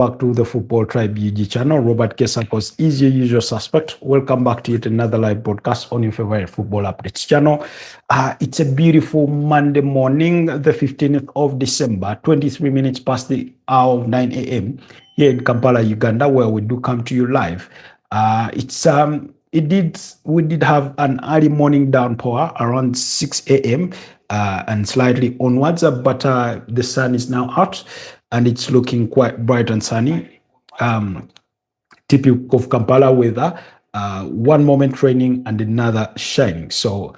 back to the Football Tribe UG channel. Robert Kesakos is your usual suspect. Welcome back to yet another live broadcast on your favorite football updates channel. It's a beautiful Monday morning, the 15th of December, 23 minutes past the hour of 9 a.m. here in Kampala, Uganda, where we do come to you live. We did have an early morning downpour around 6 a.m. And slightly onwards, but the sun is now out and it's looking quite bright and sunny. Typical of Kampala weather, one moment raining and another shining. So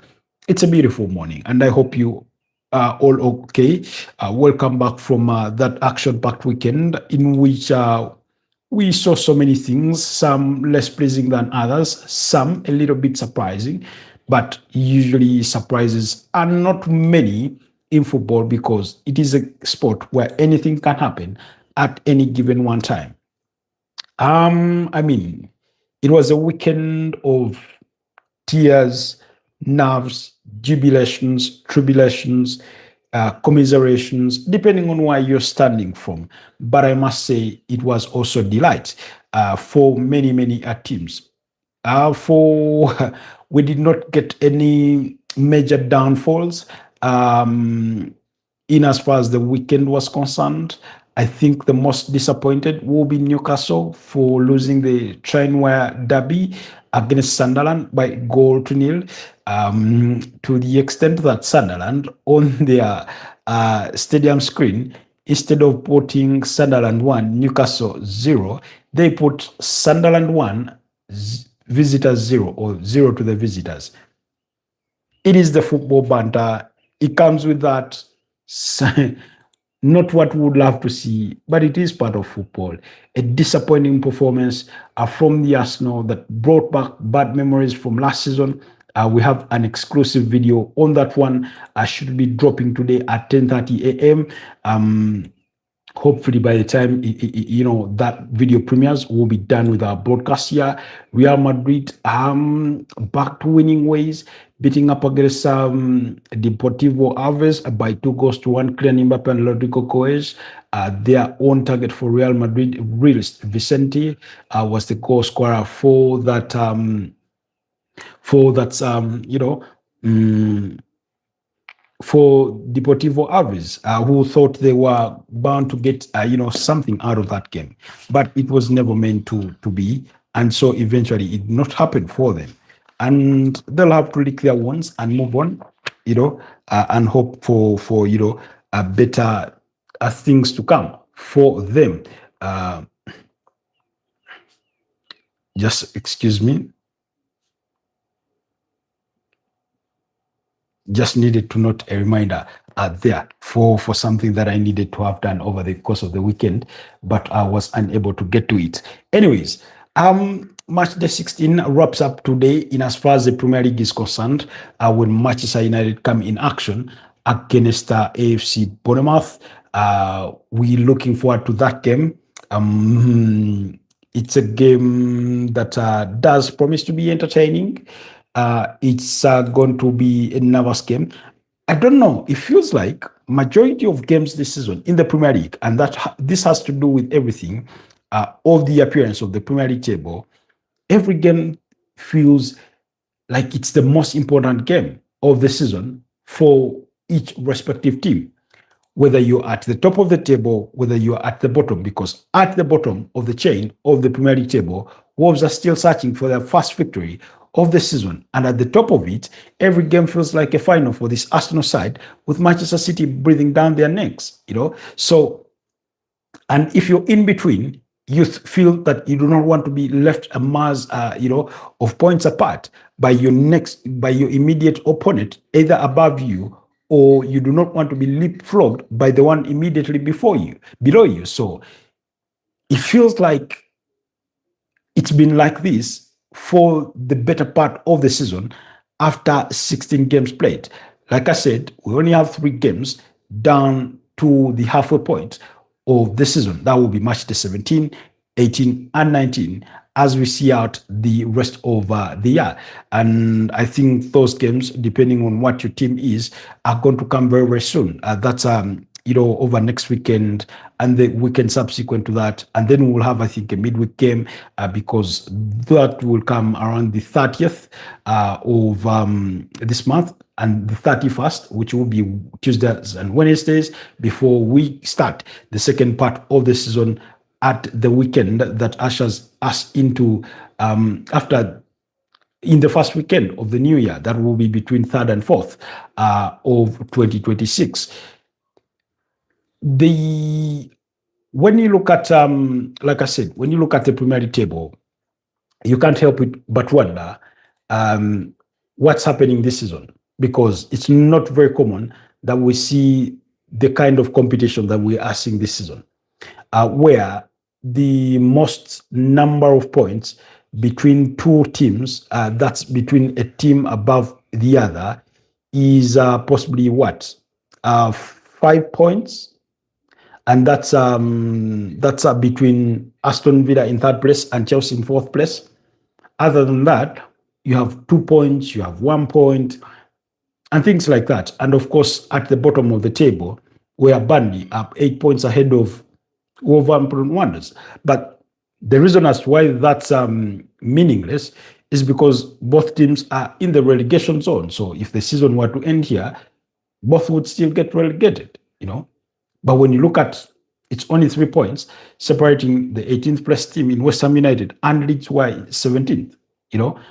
it's a beautiful morning, and I hope you are all okay. Welcome back from that action-packed weekend in which we saw so many things, some less pleasing than others, some a little bit surprising, but usually surprises are not many in football because it is a sport where anything can happen at any given one time. It was a weekend of tears, nerves, jubilations, tribulations, commiserations, depending on where you're standing from. But I must say, it was also delight for many teams. We did not get any major downfalls in as far as the weekend was concerned. I think the most disappointed will be Newcastle for losing the Trainware Derby against Sunderland by goal to nil, to the extent that Sunderland on their stadium screen, instead of putting Sunderland 1, Newcastle 0, they put Sunderland 1, visitors 0, or 0 to the visitors. It is the football banter. It comes with that. Not what we would love to see, but it is part of football. A disappointing performance from the Arsenal that brought back bad memories from last season. We have an exclusive video on that one. I should be dropping today at 10:30 a.m. Hopefully by the time that video premieres, we'll be done with our broadcast here. Real Madrid back to winning ways, beating up against Deportivo Alaves by 2-1. Kylian Mbappe and Rodrigo Goes, their own target for Real Madrid. Realist Vicente was the goal scorer for that. For Deportivo Alaves, who thought they were bound to get something out of that game, but it was never meant to be, and so eventually it did not happen for them, and they'll have to lick their wounds and move on, and hope for a better things to come for them. Just excuse me. Just needed to note a reminder there for something that I needed to have done over the course of the weekend, but I was unable to get to it. Anyways, match day 16 wraps up today in as far as the Premier League is concerned, when Manchester United come in action against AFC Bournemouth. We're looking forward to that game. It's a game that does promise to be entertaining. It's going to be a nervous game. I don't know. It feels like majority of games this season in the Premier League, and that this has to do with everything, of the appearance of the Premier League table. Every game feels like it's the most important game of the season for each respective team. Whether you're at the top of the table, whether you're at the bottom, because at the bottom of the chain of the Premier League table, Wolves are still searching for their first victory of the season, and at the top of it, every game feels like a final for this Arsenal side, with Manchester City breathing down their necks, So, and if you're in between, you feel that you do not want to be left a mass, of points apart by your immediate opponent, either above you, or you do not want to be leapfrogged by the one immediately below you. So it feels like it's been like this for the better part of the season after 16 games played. Like I said, we only have 3 games down to the halfway point of the season. That will be match day 17, 18, and 19 as we see out the rest of the year. And I think those games, depending on what your team is, are going to come very soon. That's over next weekend and the weekend subsequent to that. And then we'll have, I think, a midweek game because that will come around the 30th of this month and the 31st, which will be Tuesdays and Wednesdays, before we start the second part of the season at the weekend that ushers us into after in the first weekend of the new year. That will be between 3rd and 4th of 2026. When you look at, like I said, when you look at the Premier League table, you can't help it but wonder what's happening this season, because it's not very common that we see the kind of competition that we are seeing this season, where the most number of points between two teams, that's between a team above the other, is possibly what? 5 points. And that's between Aston Villa in 3rd place and Chelsea in 4th place. Other than that, you have 2 points, you have 1 point, and things like that. And of course, at the bottom of the table, we are Burnley up 8 points ahead of Wolverhampton Wanderers. But the reason as to why that's meaningless is because both teams are in the relegation zone. So if the season were to end here, both would still get relegated, But when you look at, it's only 3 points separating the 18th place team in West Ham United and Leeds, who are 17th,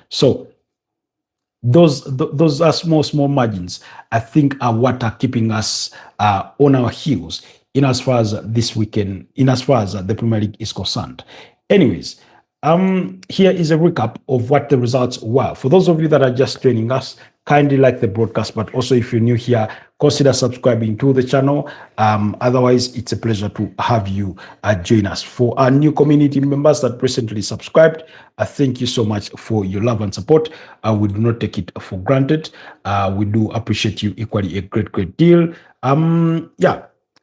So those are small margins, I think, are what are keeping us on our heels in as far as this weekend, in as far as the Premier League is concerned. Anyways, here is a recap of what the results were. For those of you that are just joining us, kindly like the broadcast, but also if you're new here, consider subscribing to the channel. Otherwise, it's a pleasure to have you join us. For our new community members that recently subscribed, thank you so much for your love and support. We do not take it for granted. We do appreciate you equally a great deal.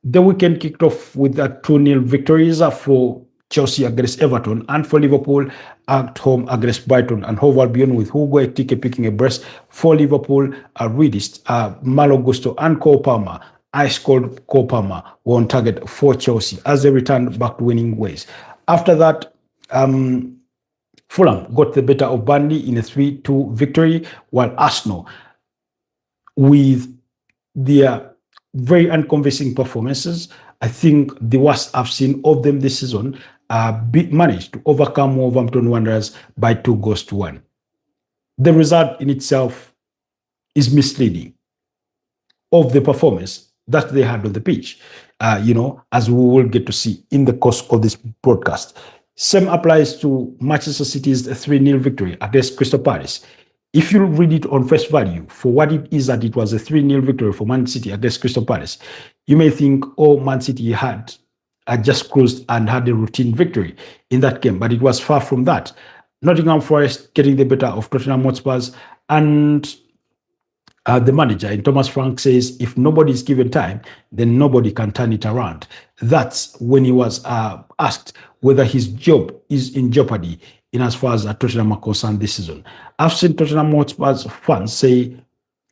The weekend kicked off with 2-0 victories for Chelsea against Everton, and for Liverpool at home against Brighton and Hove Albion, with Hugo Ekitike picking a brace for Liverpool. Reedist, Malo Gusto and Cole Palmer, ice-cold Cole Palmer, were on target for Chelsea as they returned back to winning ways. After that, Fulham got the better of Burnley in a 3-2 victory, while Arsenal, with their very unconvincing performances, I think the worst I've seen of them this season, managed to overcome Wolverhampton Wanderers by 2-1. The result in itself is misleading of the performance that they had on the pitch, as we will get to see in the course of this broadcast. Same applies to Manchester City's 3-0 victory against Crystal Palace. If you read it on face value for what it is, that it was a 3-0 victory for Man City against Crystal Palace, you may think, Man City had just cruised and had a routine victory in that game, but it was far from that. Nottingham Forest getting the better of Tottenham Hotspurs, and the manager, in Thomas Frank, says if nobody is given time, then nobody can turn it around. That's when he was asked whether his job is in jeopardy in as far as Tottenham are concerned this season. I've seen Tottenham Hotspurs fans say,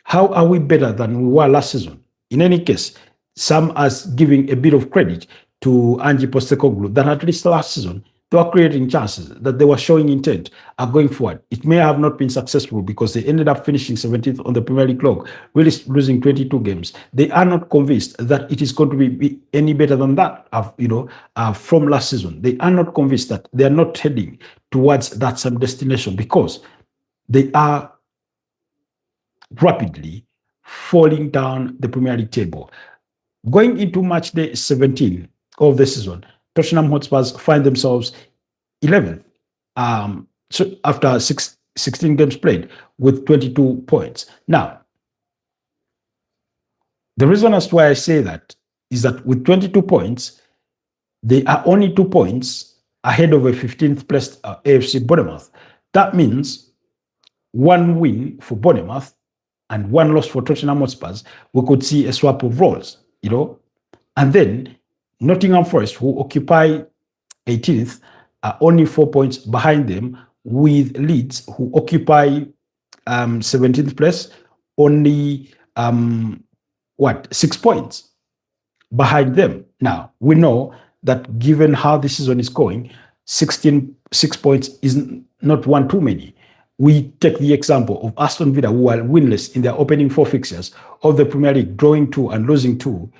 how are we better than we were last season? In any case, some are giving a bit of credit to Ange Postecoglou that at least last season they were creating chances, that they were showing intent going forward. It may have not been successful because they ended up finishing 17th on the Premier League log, really losing 22 games. They are not convinced that it is going to be any better than that, from last season. They are not convinced that they are not heading towards that same destination, because they are rapidly falling down the Premier League table. Going into match day 17 of the season, Tottenham Hotspurs find themselves 11th so after 16 games played with 22 points. Now, the reason as to why I say that is that with 22 points, they are only 2 points ahead of a 15th placed AFC Bournemouth. That means 1 win for Bournemouth and 1 loss for Tottenham Hotspurs. We could see a swap of roles, and then Nottingham Forest, who occupy 18th, are only 4 points behind them, with Leeds, who occupy 17th place, only 6 points. behind them. Now, we know that given how the season is going, 6 points is not one too many. We take the example of Aston Villa, who are winless in their opening four fixtures of the Premier League, drawing two and losing two,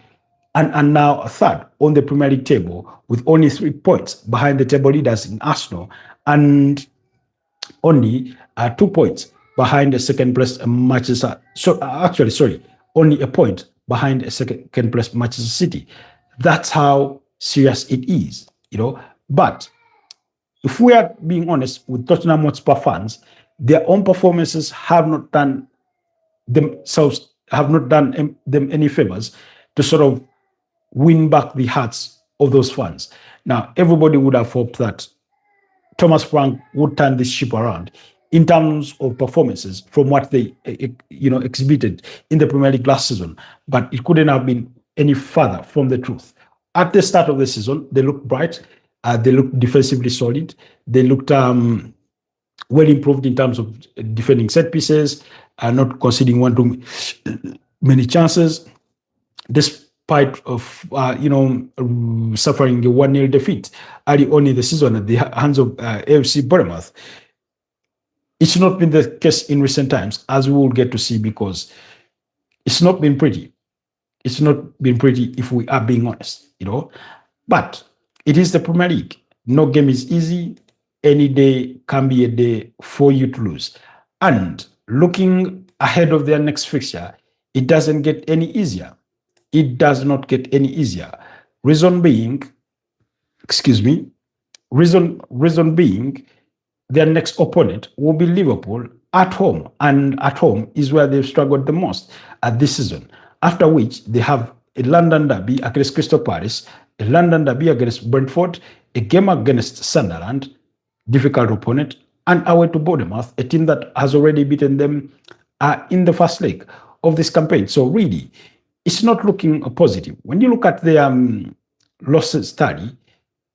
and now third on the Premier League table with only 3 points behind the table leaders in Arsenal and only 2 points behind the second place Manchester. Only a point behind a second place Manchester City. That's how serious it is, But if we are being honest with Tottenham Hotspur fans, their own performances have not done them any favors to sort of win back the hearts of those fans. Now, everybody would have hoped that Thomas Frank would turn this ship around in terms of performances from what they exhibited in the Premier League last season, but it couldn't have been any further from the truth. At the start of the season, they looked bright, they looked defensively solid, they looked well improved in terms of defending set pieces, not conceding one too many chances, despite of suffering a 1-0 defeat early on in the season at the hands of AFC Bournemouth. It's not been the case in recent times, as we will get to see, because it's not been pretty. It's not been pretty if we are being honest, But it is the Premier League. No game is easy. Any day can be a day for you to lose. And looking ahead of their next fixture, it doesn't get any easier. It does not get any easier. Reason being, their next opponent will be Liverpool at home. And at home is where they've struggled the most this season. After which, they have a London derby against Crystal Palace, a London derby against Brentford, a game against Sunderland, difficult opponent, and away to Bournemouth, a team that has already beaten them in the first leg of this campaign. So really, it's not looking positive. When you look at their losses tally,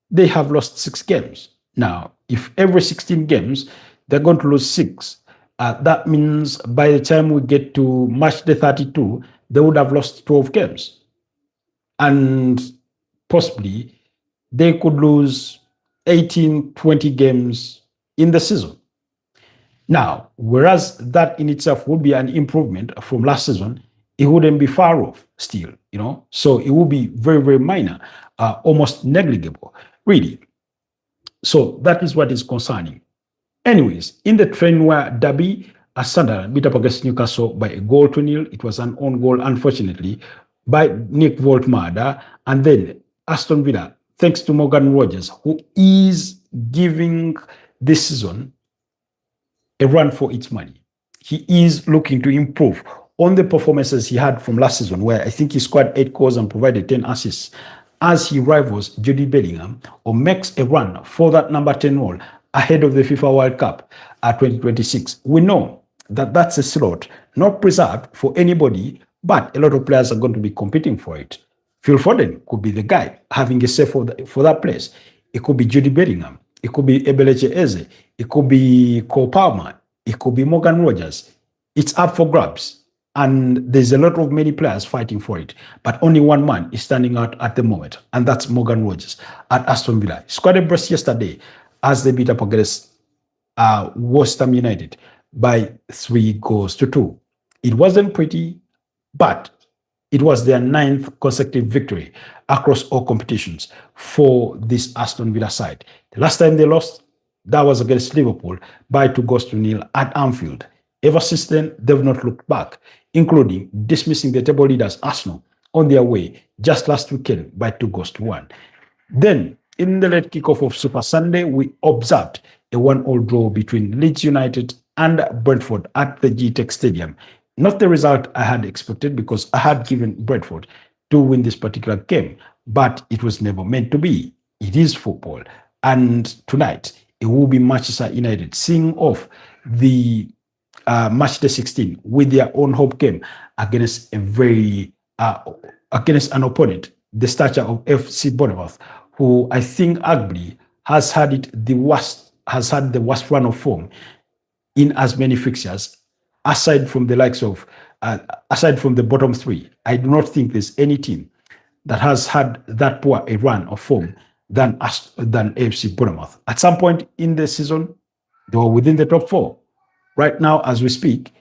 they have lost 6 games. Now, if every 16 games, they're going to lose 6, that means by the time we get to match day 32, they would have lost 12 games. And possibly, they could lose 18, 20 games in the season. Now, whereas that in itself would be an improvement from last season, it wouldn't be far off still, So it would be very, very minor, almost negligible, really. So that is what is concerning. Anyways, in the Tranmere derby, Sunderland beat up against Newcastle by a 1-0. It was an own goal, unfortunately, by Nick Voltmada. And then Aston Villa, thanks to Morgan Rogers, who is giving this season a run for its money. He is looking to improve on the performances he had from last season, where I think he scored 8 goals and provided 10 assists, as he rivals Jude Bellingham or makes a run for that number 10 role ahead of the FIFA World Cup 2026. We know that that's a slot not preserved for anybody, but a lot of players are going to be competing for it. Phil Foden could be the guy having a say for that place. It could be Jude Bellingham. It could be Ebeleche Eze. It could be Cole Palmer. It could be Morgan Rogers. It's up for grabs. And there's a lot of many players fighting for it. But only one man is standing out at the moment, and that's Morgan Rogers at Aston Villa. He scored a brace yesterday as they beat up against West Ham United by 3-2. It wasn't pretty, but it was their 9th consecutive victory across all competitions for this Aston Villa side. The last time they lost, that was against Liverpool by 2-0 at Anfield. Ever since then, they've not looked back, including dismissing the table leaders Arsenal on their way just last weekend by 2-1. Then, in the late kickoff of Super Sunday, we observed a 1-1 draw between Leeds United and Brentford at the G-Tech Stadium. Not the result I had expected, because I had given Brentford to win this particular game, but it was never meant to be. It is football. And tonight, it will be Manchester United seeing off the match day 16 with their own home game against against an opponent, the stature of FC Bournemouth, who I think arguably has had the worst run of form in as many fixtures, aside from the bottom 3. I do not think there's any team that has had that poor a run of form than AFC Bournemouth. At some point in the season, they were within the top four. Right now, as we speak,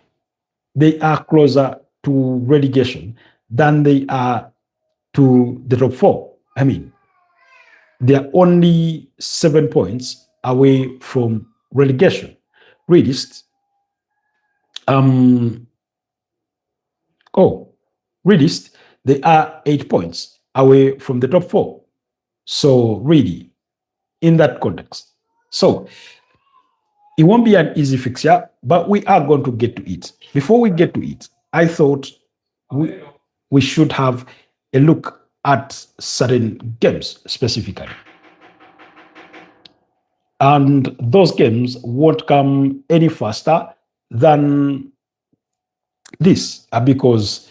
they are closer to relegation than they are to the top four. I mean, they are only 7 points away from relegation. Realist, realist, they are 8 points away from the top four. So really, in that context. So it won't be an easy fixture, but we are going to get to it. Before we get to it, I thought we should have a look at certain games specifically. And those games won't come any faster than this, because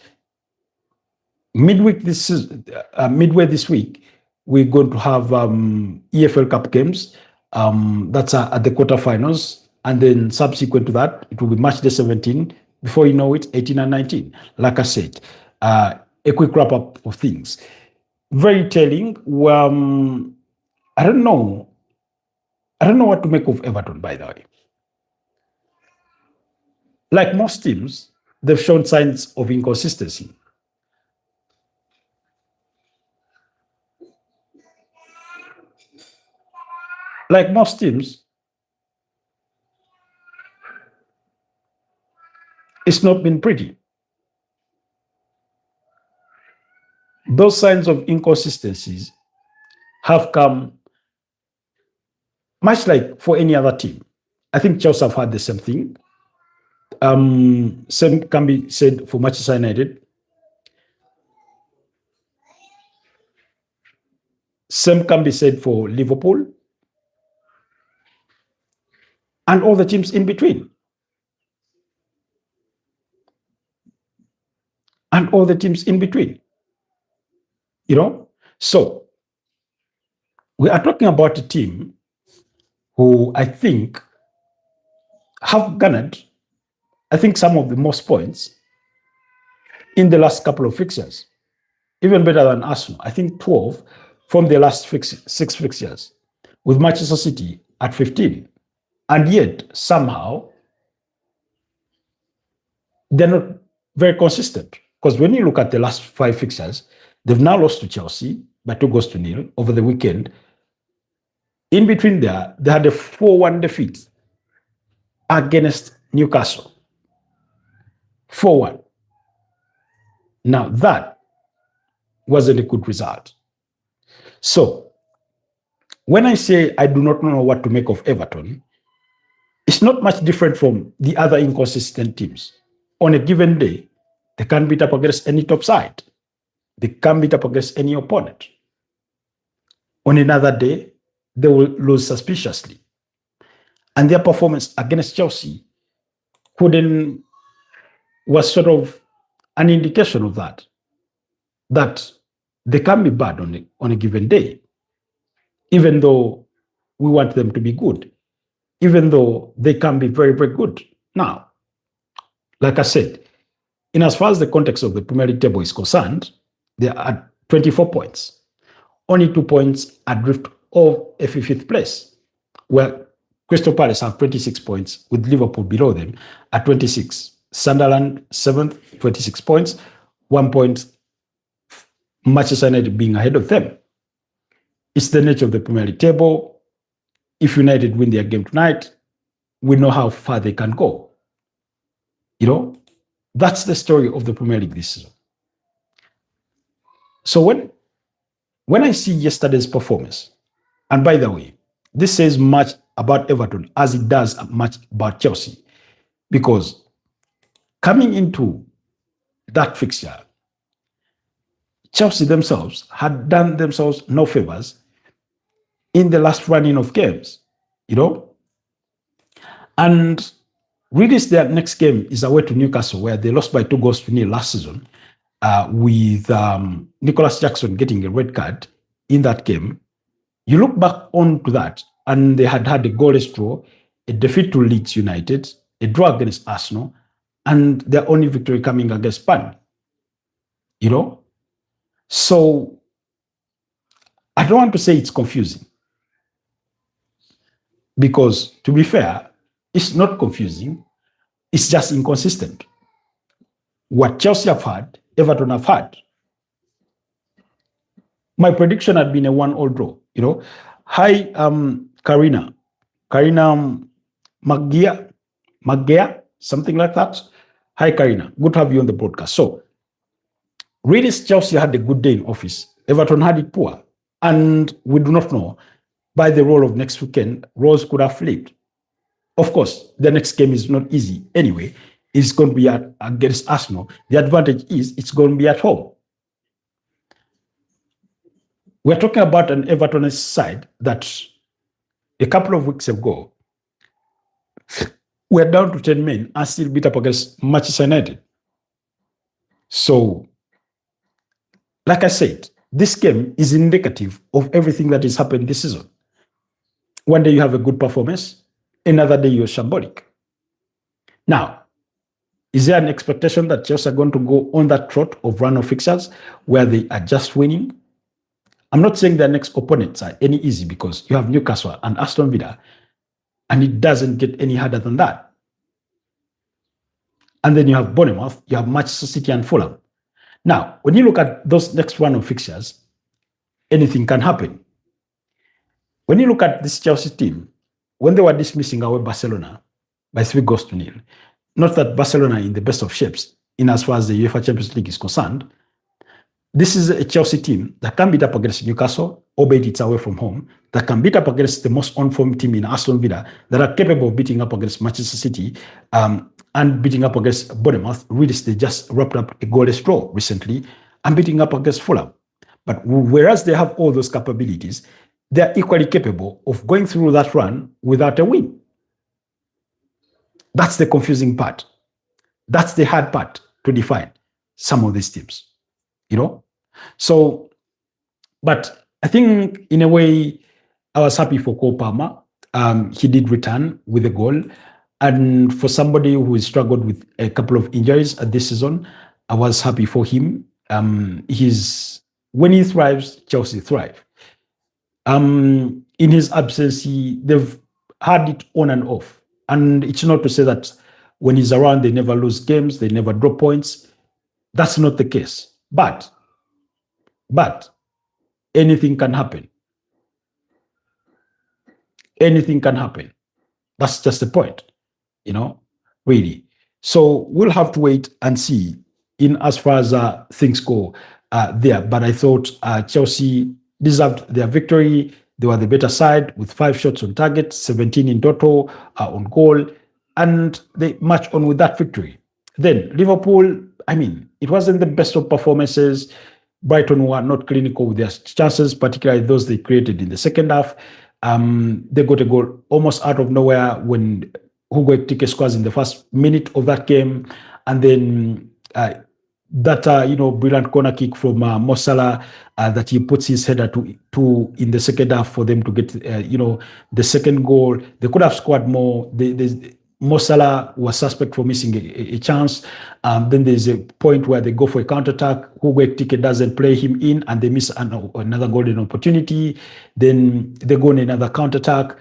midway this week, we're going to have EFL Cup games. That's at the quarterfinals. And then subsequent to that, it will be match day 17. Before you know it, 18 and 19. Like I said, a quick wrap up of things. Very telling. I don't know what to make of Everton, by the way. Like most teams, they've shown signs of inconsistency. Like most teams, it's not been pretty. Those signs of inconsistencies have come much like for any other team. I think Chelsea have had the same thing. Same can be said for Manchester United. Same can be said for Liverpool. And all the teams in between. And all the teams in between. You know? So, we are talking about a team who I think have garnered, I think, some of the most points in the last couple of fixtures. Even better than Arsenal. I think 12 from the last 6 fixtures, with Manchester City at 15. And yet, somehow, they're not very consistent. Because when you look at the last 5 fixtures, they've now lost to Chelsea by 2-0 over the weekend. In between there, they had a 4-1 defeat against Newcastle. 4-1. Now, that wasn't a good result. So, when I say I do not know what to make of Everton, it's not much different from the other inconsistent teams. On a given day, they can't beat up against any top side. They can't beat up against any opponent. On another day, they will lose suspiciously. And their performance against Chelsea was sort of an indication of that they can be bad on a given day, even though we want them to be good, even though they can be very, very good. Now, like I said, in as far as the context of the Premier League table is concerned, they are at 24 points. Only 2 points adrift of a 5th place, where Crystal Palace have 26 points, with Liverpool below them at 26. Sunderland, 7th, 26 points, 1 point, Manchester United being ahead of them. It's the nature of the Premier League table. If United win their game tonight, we know how far they can go. You know, that's the story of the Premier League this season. So when I see yesterday's performance, and by the way, this says much about Everton as it does much about Chelsea, because coming into that fixture, Chelsea themselves had done themselves no favors in the last running of games, you know? And really, their next game is away to Newcastle, where they lost by 2-0 last season, with Nicholas Jackson getting a red card in that game. You look back onto that, and they had a goalless draw, a defeat to Leeds United, a draw against Arsenal, and their only victory coming against Burnley. You know? So I don't want to say it's confusing because, to be fair, it's not confusing. It's just inconsistent. What Chelsea have had, Everton have had. My prediction had been a 1-1 draw. Hi, Karina Magia, something like that. Hi, Karina. Good to have you on the broadcast. So, really, Chelsea had a good day in office. Everton had it poor. And we do not know, by the roll of next weekend, roles could have flipped. Of course, the next game is not easy anyway. It's going to be against Arsenal. The advantage is it's going to be at home. We're talking about an Everton side that a couple of weeks ago, we're down to 10 men and still beat up against Manchester United. So, like I said, this game is indicative of everything that has happened this season. One day you have a good performance, another day you're shambolic. Now, is there an expectation that Chelsea are going to go on that trot of run of fixtures where they are just winning? I'm not saying their next opponents are any easy because you have Newcastle and Aston Villa, and it doesn't get any harder than that. And then you have Bournemouth, you have Manchester City and Fulham. Now, when you look at those next run of fixtures, anything can happen. When you look at this Chelsea team, when they were dismissing away Barcelona by 3-0, not that Barcelona are in the best of shapes in as far as the UEFA Champions League is concerned, this is a Chelsea team that can beat up against Newcastle, albeit it's away from home, that can beat up against the most on-form team in Aston Villa, that are capable of beating up against Manchester City and beating up against Bournemouth. Really, they just wrapped up a goalless draw recently and beating up against Fulham. But whereas they have all those capabilities, they're equally capable of going through that run without a win. That's the confusing part. That's the hard part to define some of these teams. So, but I think in a way, I was happy for Cole Palmer. He did return with a goal. And for somebody who struggled with a couple of injuries this season, I was happy for him. When he thrives, Chelsea thrive. In his absence, they've had it on and off. And it's not to say that when he's around, they never lose games, they never drop points. That's not the case. But anything can happen. Anything can happen. That's just the point, really. So we'll have to wait and see in as far as things go there. But I thought Chelsea deserved their victory. They were the better side with 5 shots on target, 17 in total on goal, and they marched on with that victory. Then Liverpool, it wasn't the best of performances. Brighton were not clinical with their chances, particularly those they created in the second half. They got a goal almost out of nowhere when Hugo Ekitike scores in the first minute of that game. And then brilliant corner kick from Mo Salah that he puts his header to in the second half for them to get, the second goal. They could have scored more. Mo Salah was suspect for missing a chance. Then there's a point where they go for a counter-attack. Hugo Ekitike doesn't play him in, and they miss another golden opportunity. Then they go on another counter-attack.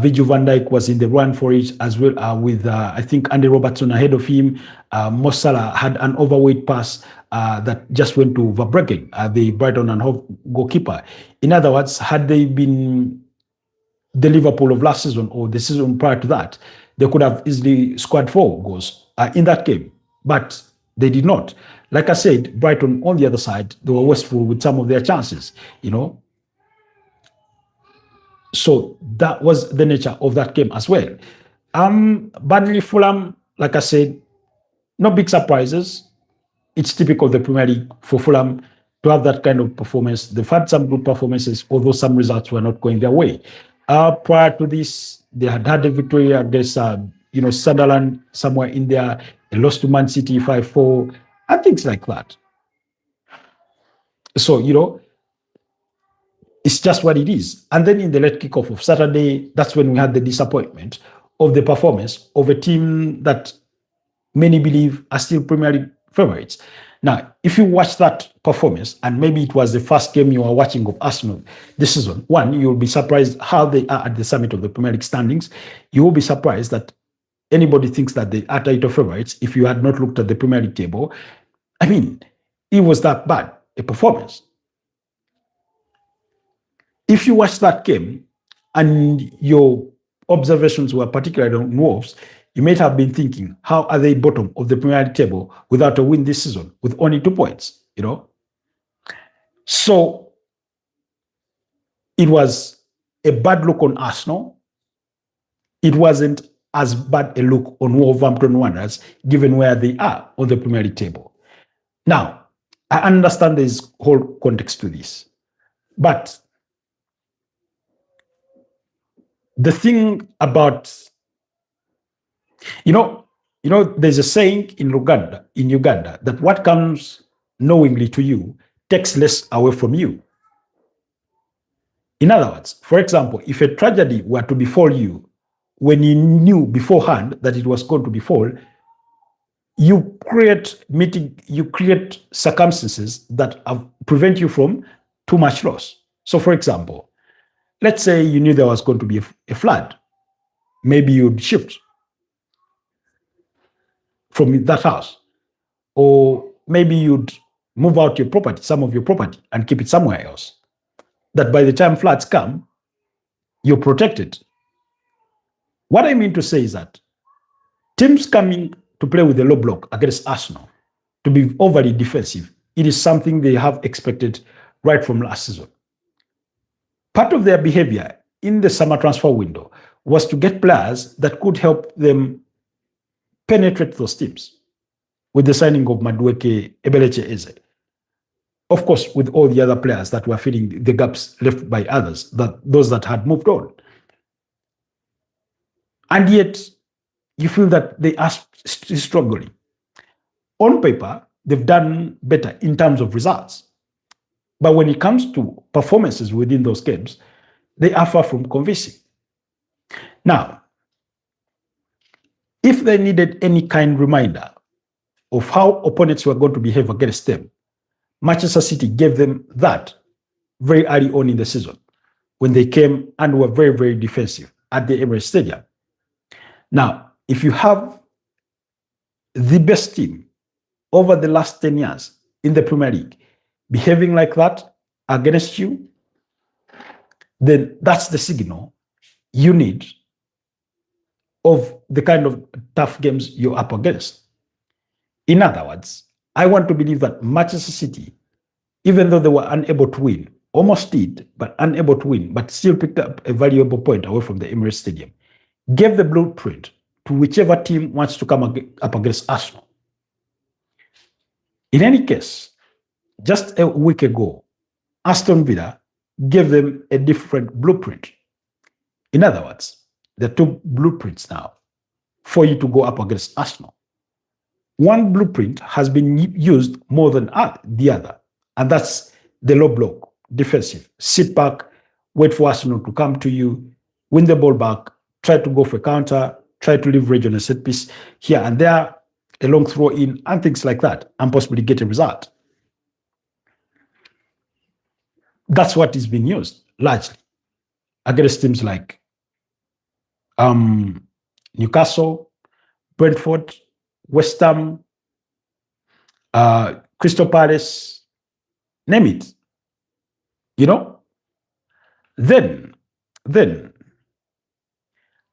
Virgil van Dijk was in the run for it as well with, I think, Andy Robertson ahead of him. Mo Salah had an overweight pass that just went to Verbruggen, the Brighton and Hove goalkeeper. In other words, had they been the Liverpool of last season or the season prior to that, they could have easily scored 4 goals in that game, but they did not. Like I said, Brighton on the other side, they were wasteful with some of their chances, So that was the nature of that game as well. Burnley, Fulham, like I said, no big surprises. It's typical of the Premier League for Fulham to have that kind of performance. They've had some good performances, although some results were not going their way. Prior to this, they had a victory against, Sunderland somewhere in there. They lost to Man City 5-4 and things like that. So, it's just what it is. And then in the late kickoff of Saturday, that's when we had the disappointment of the performance of a team that many believe are still Premier League favorites. Now, if you watch that performance, and maybe it was the first game you are watching of Arsenal this season, one, you'll be surprised how they are at the summit of the Premier League standings. You will be surprised that anybody thinks that they are title favorites if you had not looked at the Premier League table. I mean, it was that bad a performance. If you watch that game and your observations were particularly on Wolves, you might have been thinking, how are they bottom of the Premier League table without a win this season with only 2 points? So it was a bad look on Arsenal. It wasn't as bad a look on Wolverhampton Wanderers, given where they are on the Premier League table. Now, I understand there's whole context to this, but the thing about, there's a saying in Uganda that what comes knowingly to you takes less away from you. In other words, for example, if a tragedy were to befall you when you knew beforehand that it was going to befall, you create circumstances that prevent you from too much loss. So, for example, let's say you knew there was going to be a flood. Maybe you'd shift from that house, or maybe you'd move out some of your property, and keep it somewhere else. That by the time floods come, you're protected. What I mean to say is that teams coming to play with the low block against Arsenal, to be overly defensive, it is something they have expected right from last season. Part of their behavior in the summer transfer window was to get players that could help them penetrate those teams, with the signing of Madueke Ebeleche Eze. Of course, with all the other players that were filling the gaps left by others, those that had moved on. And yet, you feel that they are struggling. On paper, they've done better in terms of results. But when it comes to performances within those games, they are far from convincing. Now, if they needed any kind of reminder of how opponents were going to behave against them, Manchester City gave them that very early on in the season, when they came and were very, very defensive at the Emirates Stadium. Now, if you have the best team over the last 10 years in the Premier League behaving like that against you, then that's the signal you need of the kind of tough games you're up against. In other words, I want to believe that Manchester City, even though they were unable to win, almost did, but unable to win, but still picked up a valuable point away from the Emirates Stadium, gave the blueprint to whichever team wants to come up against Arsenal. In any case, just a week ago, Aston Villa gave them a different blueprint. In other words, there are two blueprints now for you to go up against Arsenal. One blueprint has been used more than the other, and that's the low block, defensive. Sit back, wait for Arsenal to come to you, win the ball back, try to go for a counter, try to leverage on a set piece here and there, a long throw in, and things like that, and possibly get a result. That's what is being used largely against teams like Newcastle, Brentford, West Ham, Crystal Palace, name it. Then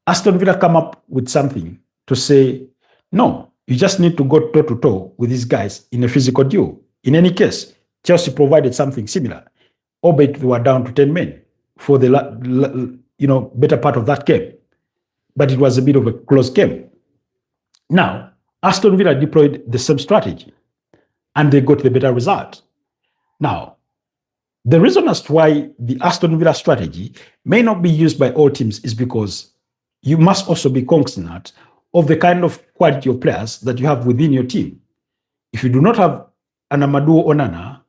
Aston Villa come up with something to say, no, you just need to go toe-to-toe with these guys in a physical duel. In any case, Chelsea provided something similar, albeit they were down to 10 men for the better part of that game. But it was a bit of a close game. Now, Aston Villa deployed the same strategy, and they got the better result. Now, the reason as to why the Aston Villa strategy may not be used by all teams is because you must also be cognizant of the kind of quality of players that you have within your team. If you do not have an Amadou Onana,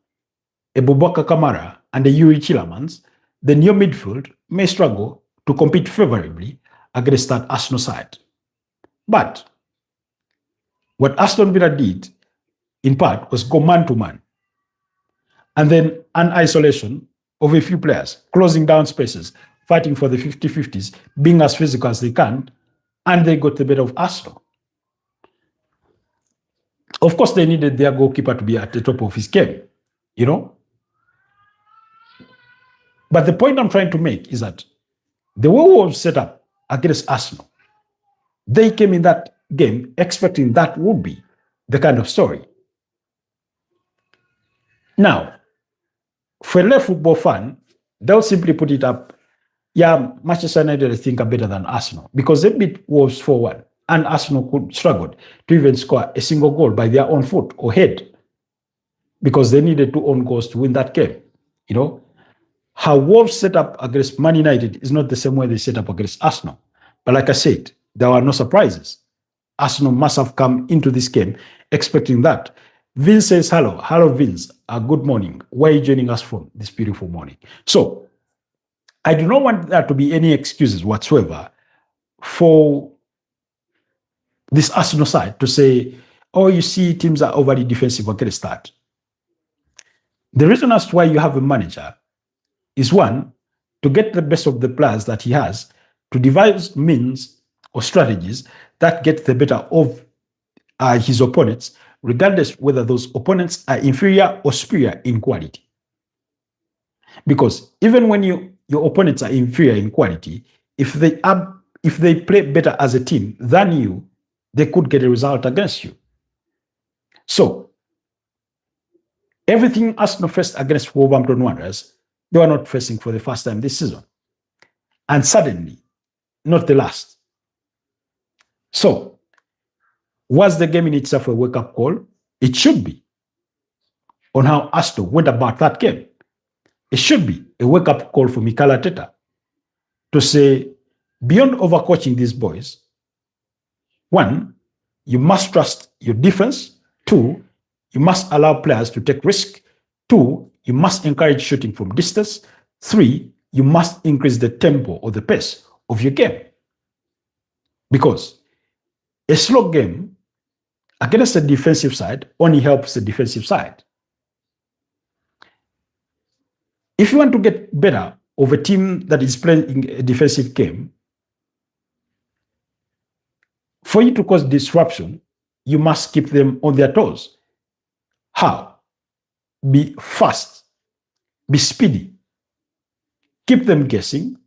a Boubacar Kamara, and a Yuri Tielemans, then your midfield may struggle to compete favorably against that Arsenal side. But what Aston Villa did in part, was go man to man. And then an isolation of a few players, closing down spaces, fighting for the 50-50s, being as physical as they can, and they got the better of Arsenal. Of course, they needed their goalkeeper to be at the top of his game, you know. But the point I'm trying to make is that the way we were set up against Arsenal, they came in that game expecting that would be the kind of story. Now, for a left football fan, they'll simply put it up, yeah, Manchester United, I think, are better than Arsenal because they beat Wolves 4-1, and Arsenal could struggle to even score a single goal by their own foot or head because they needed 2 own goals to win that game. You know, how Wolves set up against Man United is not the same way they set up against Arsenal. But like I said, there were no surprises. Arsenal must have come into this game expecting that. Vince says, hello. Hello, Vince. Good morning. Where are you joining us from this beautiful morning? So I do not want there to be any excuses whatsoever for this Arsenal side to say, oh, you see, teams are overly defensive against that. The reason as to why you have a manager is, one, to get the best of the players that he has, to devise means or strategies that get the better of his opponents, regardless whether those opponents are inferior or superior in quality. Because even when your opponents are inferior in quality, if they play better as a team than you, they could get a result against you. So everything Arsenal faced against Wolverhampton Wanderers, they were not facing for the first time this season. And suddenly, not the last. So, was the game in itself a wake-up call? It should be. On how Arsenal went about that game. It should be a wake-up call for Mikel Arteta to say, beyond overcoaching these boys, 1, you must trust your defense. 2, you must allow players to take risk. 2, you must encourage shooting from distance. 3, you must increase the tempo or the pace of your game. Because a slow game against the defensive side only helps the defensive side. If you want to get better of a team that is playing a defensive game, for you to cause disruption, you must keep them on their toes. How? Be fast, be speedy, keep them guessing,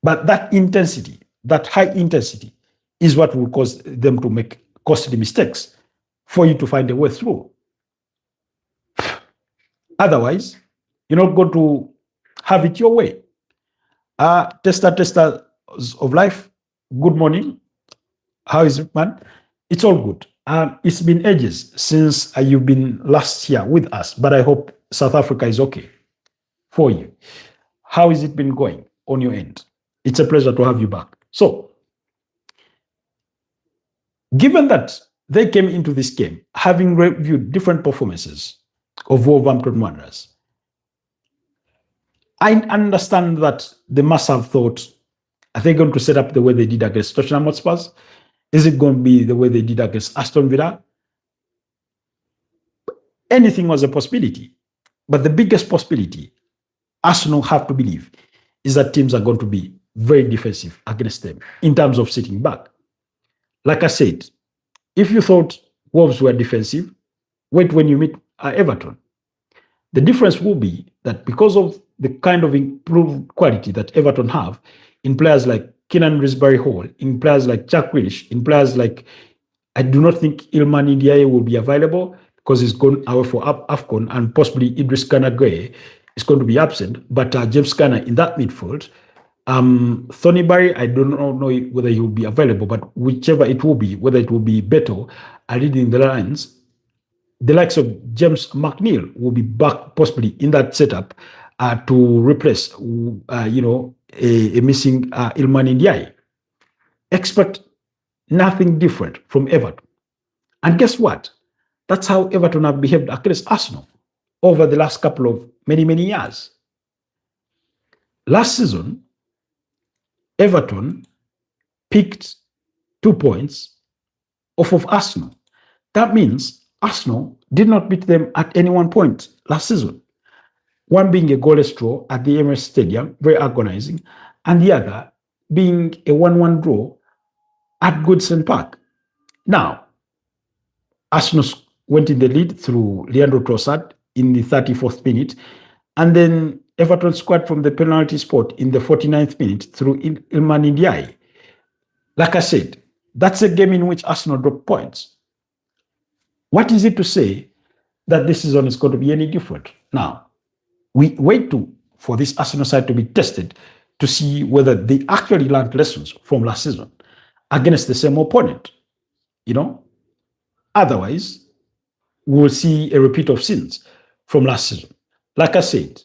but that intensity, that high intensity, is what will cause them to make costly mistakes for you to find a way through. Otherwise, you're not going to have it your way. Testers of life, good morning. How is it, man? It's all good. It's been ages since you've been last year with us, but I hope South Africa is okay for you. How has it been going on your end? It's a pleasure to have you back. So, given that they came into this game having reviewed different performances of Wolverhampton Wanderers, I understand that they must have thought, are they going to set up the way they did against Tottenham Hotspur? Is it going to be the way they did against Aston Villa? Anything was a possibility. But the biggest possibility Arsenal have to believe is that teams are going to be very defensive against them in terms of sitting back. Like I said, if you thought Wolves were defensive, wait when you meet Everton. The difference will be that because of the kind of improved quality that Everton have in players like Keenan Risbury Hall, in players like Jack Grealish, in players like, I do not think Ilman Ndiaye will be available because he's gone away for AFCON, and possibly Idris Gana Gueye is going to be absent. But James Garner in that midfield, Tony Barry, I don't know whether he will be available, but whichever it will be, whether it will be Beto leading the lines, the likes of James McNeil will be back possibly in that setup to replace, a missing Ilman Ndiaye. Expect nothing different from Everton. And guess what? That's how Everton have behaved against Arsenal over the last couple of many years. Last season, Everton picked 2 points off of Arsenal. That means Arsenal did not beat them at any one point last season. One being a goalless draw at the Emirates Stadium, very agonizing, and the other being a 1-1 draw at Goodson Park. Now, Arsenal went in the lead through Leandro Trossard in the 34th minute, and then Everton scored from the penalty spot in the 49th minute through Ilman Ndiaye. Like I said, that's a game in which Arsenal dropped points. What is it to say that this season is going to be any different? Now, we wait for this Arsenal side to be tested to see whether they actually learned lessons from last season against the same opponent. Otherwise, we'll see a repeat of sins from last season. Like I said,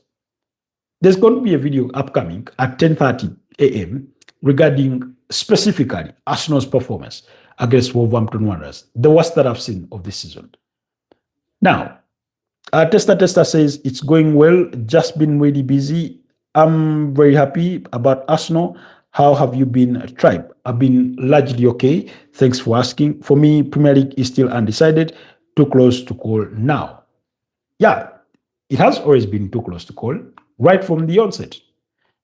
there's going to be a video upcoming at 10:30 a.m. regarding specifically Arsenal's performance against Wolverhampton Wanderers, the worst that I've seen of this season. Now, Testa says it's going well, just been really busy. I'm very happy about Arsenal. How have you been, Tribe? I've been largely okay. Thanks for asking. For me, Premier League is still undecided. Too close to call now. Yeah, it has always been too close to call right from the onset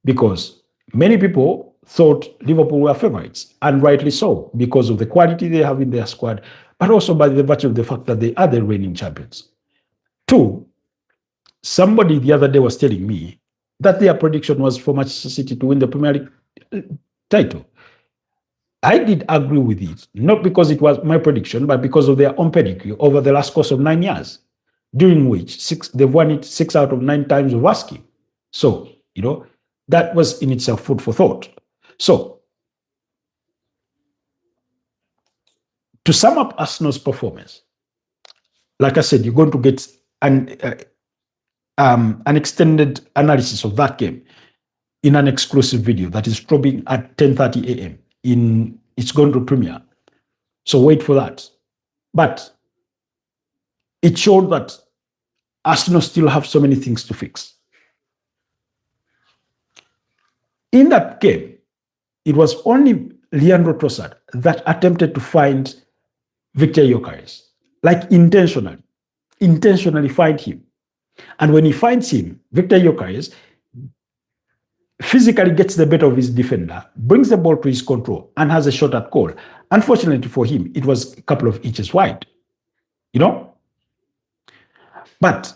because many people thought Liverpool were favorites, and rightly so, because of the quality they have in their squad, but also by the virtue of the fact that they are the reigning champions. Two, somebody the other day was telling me that their prediction was for Manchester City to win the Premier League title. I did agree with it, not because it was my prediction, but because of their own pedigree over the last course of 9 years, during which they've won it 6 out of 9 times of asking. So, that was in itself food for thought. So, to sum up Arsenal's performance, like I said, you're going to get an extended analysis of that game in an exclusive video that is dropping at 10:30 a.m. It's going to premiere. So wait for that. But it showed that Arsenal still have so many things to fix. In that game, it was only Leandro Trossard that attempted to find Victor Gyökeres, like intentionally find him. And when he finds him, Victor Gyökeres physically gets the better of his defender, brings the ball to his control, and has a shot at goal. Unfortunately for him, it was a couple of inches wide. But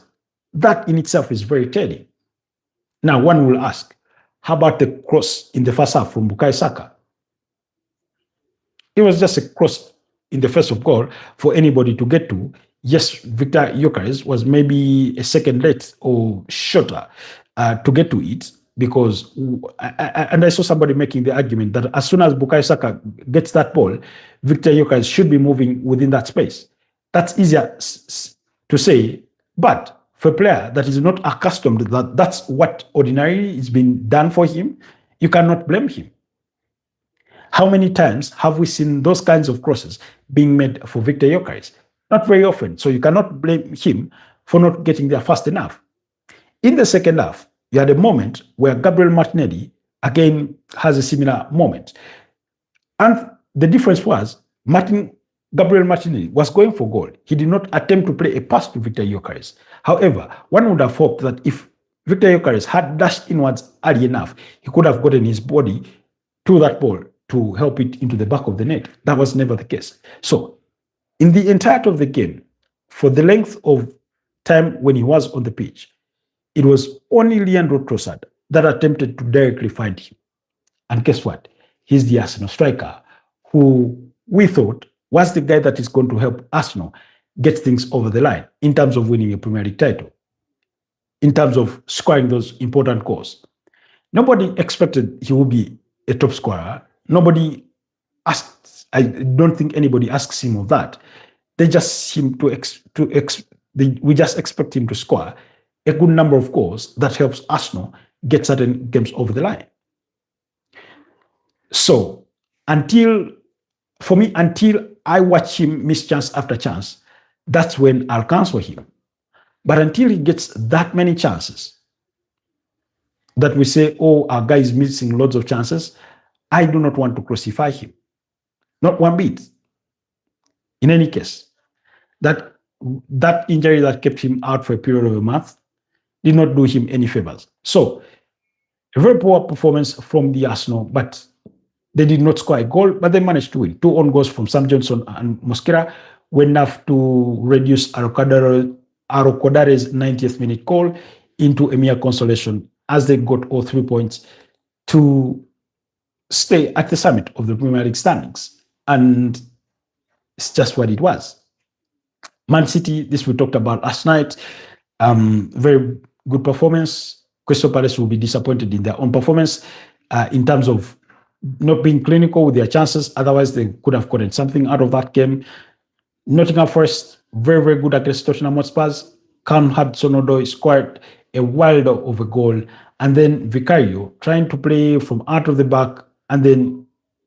that in itself is very telling. Now, one will ask, how about the cross in the first half from Bukayo Saka? It was just a cross in the first of goal for anybody to get to. Yes, Victor Gyökeres was maybe a second late or shorter to get to it because, and I saw somebody making the argument that as soon as Bukayo Saka gets that ball, Victor Gyökeres should be moving within that space. That's easier to say, but for a player that is not accustomed that's what ordinarily is being done for him, you cannot blame him. How many times have we seen those kinds of crosses being made for Victor Gyökeres? Not very often. So you cannot blame him for not getting there fast enough. In the second half, you had a moment where Gabriel Martinelli again has a similar moment. And the difference was Gabriel Martinelli was going for goal. He did not attempt to play a pass to Victor Gyökeres. However, one would have hoped that if Victor Gyökeres had dashed inwards early enough, he could have gotten his body to that ball to help it into the back of the net. That was never the case. So, in the entirety of the game, for the length of time when he was on the pitch, it was only Leandro Trossard that attempted to directly find him. And guess what? He's the Arsenal striker who we thought was the guy that is going to help Arsenal get things over the line in terms of winning a Premier League title, in terms of scoring those important goals. Nobody expected he would be a top scorer. Nobody asked, I don't think anybody asks him of that. They just seem we just expect him to score a good number of goals that helps Arsenal get certain games over the line. So until I watch him miss chance after chance, that's when I'll cancel him. But until he gets that many chances that we say, oh, our guy is missing lots of chances, I do not want to crucify him. Not one bit. In any case, that that injury that kept him out for a period of a month did not do him any favors. So, a very poor performance from the Arsenal, but they did not score a goal, but they managed to win. Two own goals from Sam Johnson and Mosquera were enough to reduce Arokodare's 90th minute goal into a mere consolation as they got all 3 points to stay at the summit of the Premier League standings. And it's just what it was. Man City, this we talked about last night, very good performance. Crystal Palace will be disappointed in their own performance in terms of not being clinical with their chances. Otherwise, they could have gotten something out of that game. Nottingham Forest, very, very good against Tottenham Hotspurs. Cam Hudson-Odoi scored a wilder of a goal. And then Vicario trying to play from out of the back. And then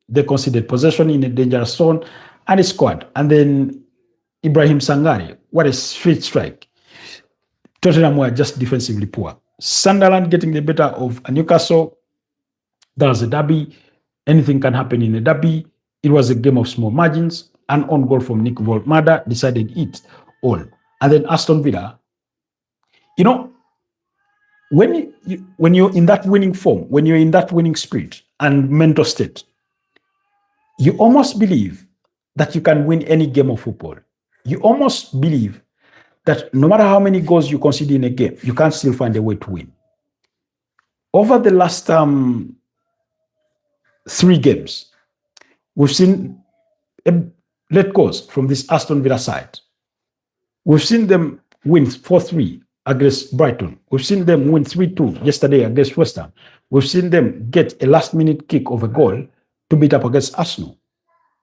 they conceded possession in a dangerous zone. And he scored. And then Ibrahim Sangare, what a straight strike. Tottenham were just defensively poor. Sunderland getting the better of Newcastle. That was a derby. Anything can happen in a derby. It was a game of small margins. An own goal from Nick Volmada decided it all. And then Aston Villa. You know, when you're in that winning form, when you're in that winning spirit and mental state, you almost believe that you can win any game of football. You almost believe that no matter how many goals you concede in a game, you can still find a way to win. Over the last 3 games, we've seen late goals from this Aston Villa side. We've seen them win 4-3 against Brighton. We've seen them win 3-2 yesterday against West Ham. We've seen them get a last-minute kick of a goal to beat up against Arsenal.